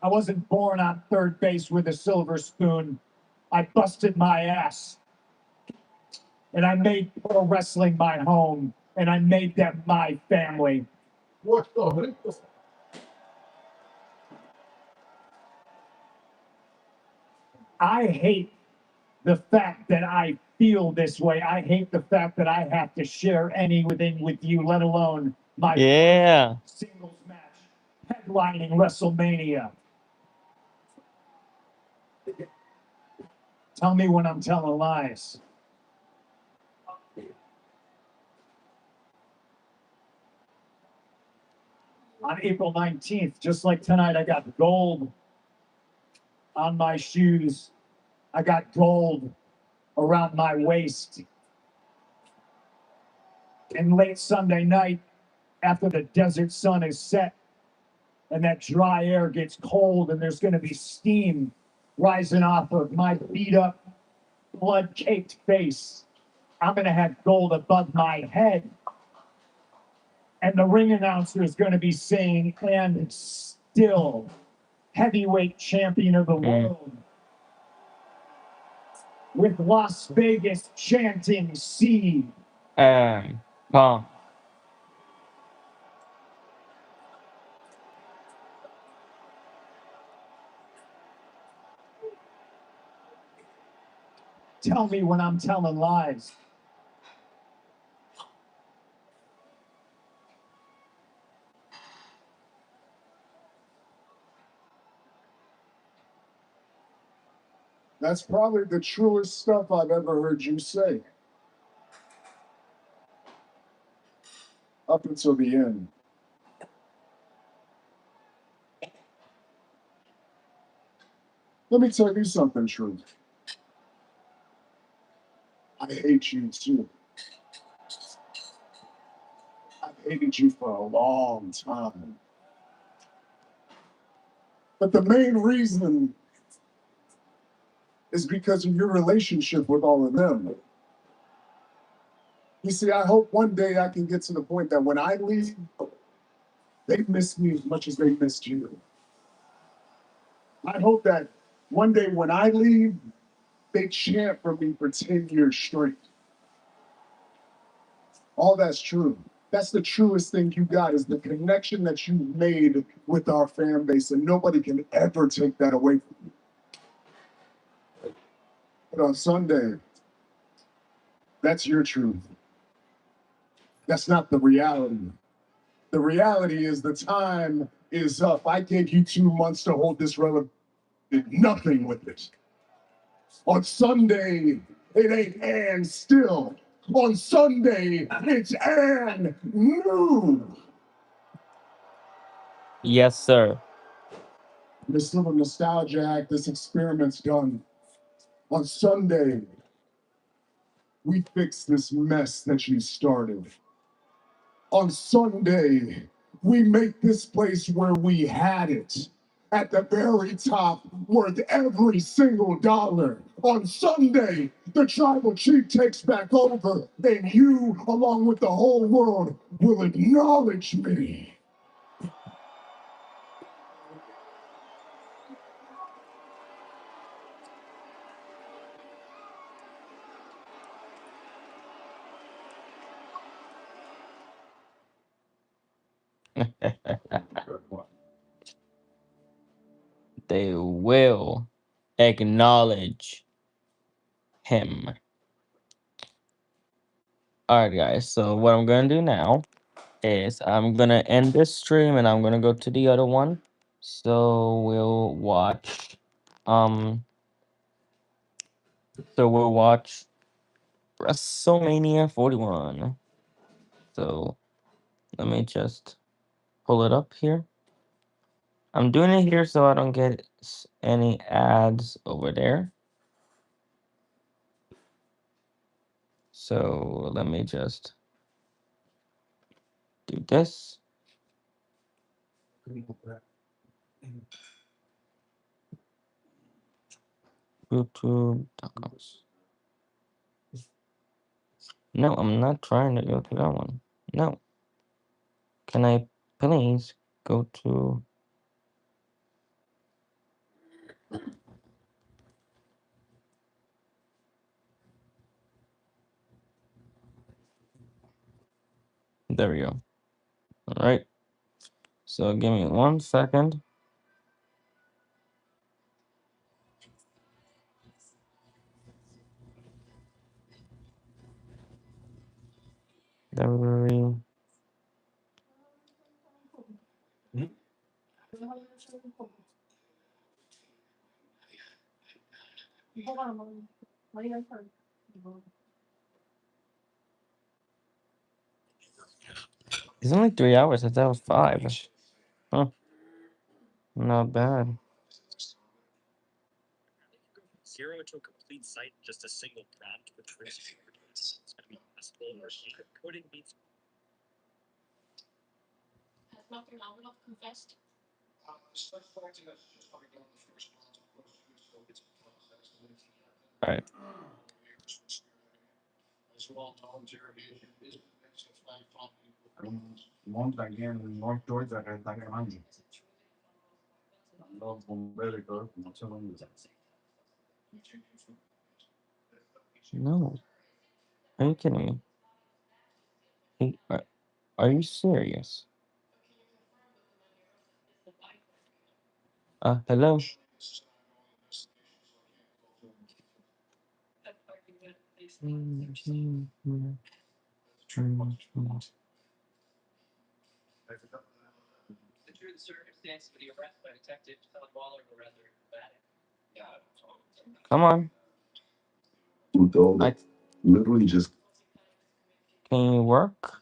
I wasn't born on third base with a silver spoon. I busted my ass. And I made pro wrestling my home. And I made them my family. What the heck? I hate the fact that I feel this way. I hate the fact that I have to share anything with you, let alone my singles match headlining WrestleMania. Tell me when I'm telling lies. On April 19th, just like tonight, I got gold on my shoes. I got gold around my waist. And late Sunday night, after the desert sun is set and that dry air gets cold and there's going to be steam rising off of my beat up, blood caked face, I'm going to have gold above my head. And the ring announcer is going to be saying, and still heavyweight champion of the world. With Las Vegas chanting C. Pong. Tell me when I'm telling lies. That's probably the truest stuff I've ever heard you say. Up until the end. Let me tell you something, Truth. I hate you too. I've hated you for a long time. But the main reason is because of your relationship with all of them. You see, I hope one day I can get to the point that when I leave, they miss me as much as they missed you. I hope that one day when I leave, they chant for me for 10 years straight. All that's true. That's the truest thing you got is the connection that you made with our fan base, and nobody can ever take that away from you. But on Sunday, that's your truth. That's not the reality. The reality is the time is up. I gave you 2 months to hold this relevant. Did nothing with it. On Sunday, it ain't and still. On Sunday, it's and new. Yes, sir. This little nostalgia act, this experiment's done. On Sunday, we fix this mess that you started. On Sunday, we make this place where we had it at the very top, worth every single dollar. On Sunday, the tribal chief takes back over, and you, along with the whole world, will acknowledge me. They will acknowledge him. Alright, guys. So what I'm gonna do now is I'm gonna end this stream and I'm gonna go to the other one. So we'll watch. So we'll watch WrestleMania 41. So let me just pull it up here. I'm doing it here so I don't get any ads over there. So let me just do this. YouTube.com. No, I'm not trying to go to that one. No. Can I please go to... There we go. All right. So give me 1 second. WWE. It's only 3 hours. I thought it was 5. Huh. Not bad. Zero to a complete site, just a single prompt with first it's gonna be possible or coding beats. Has not phenomenal confessed. All right. Monta aquí en North Georgia, que está quemando. Los bomberos y todo, no se lo usan. No. Are you kidding me? Hey, are you serious? Hello? Come on. With all that, literally just Can you work?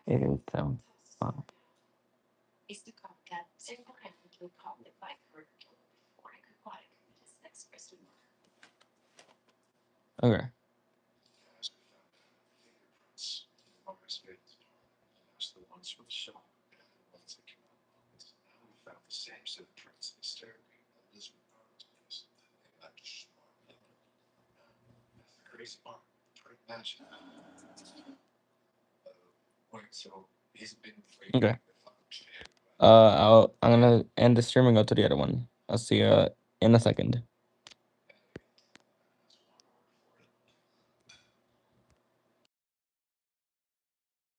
It is fun. Okay. Okay. I'm gonna end the stream and go to the other one. I'll see you in a second.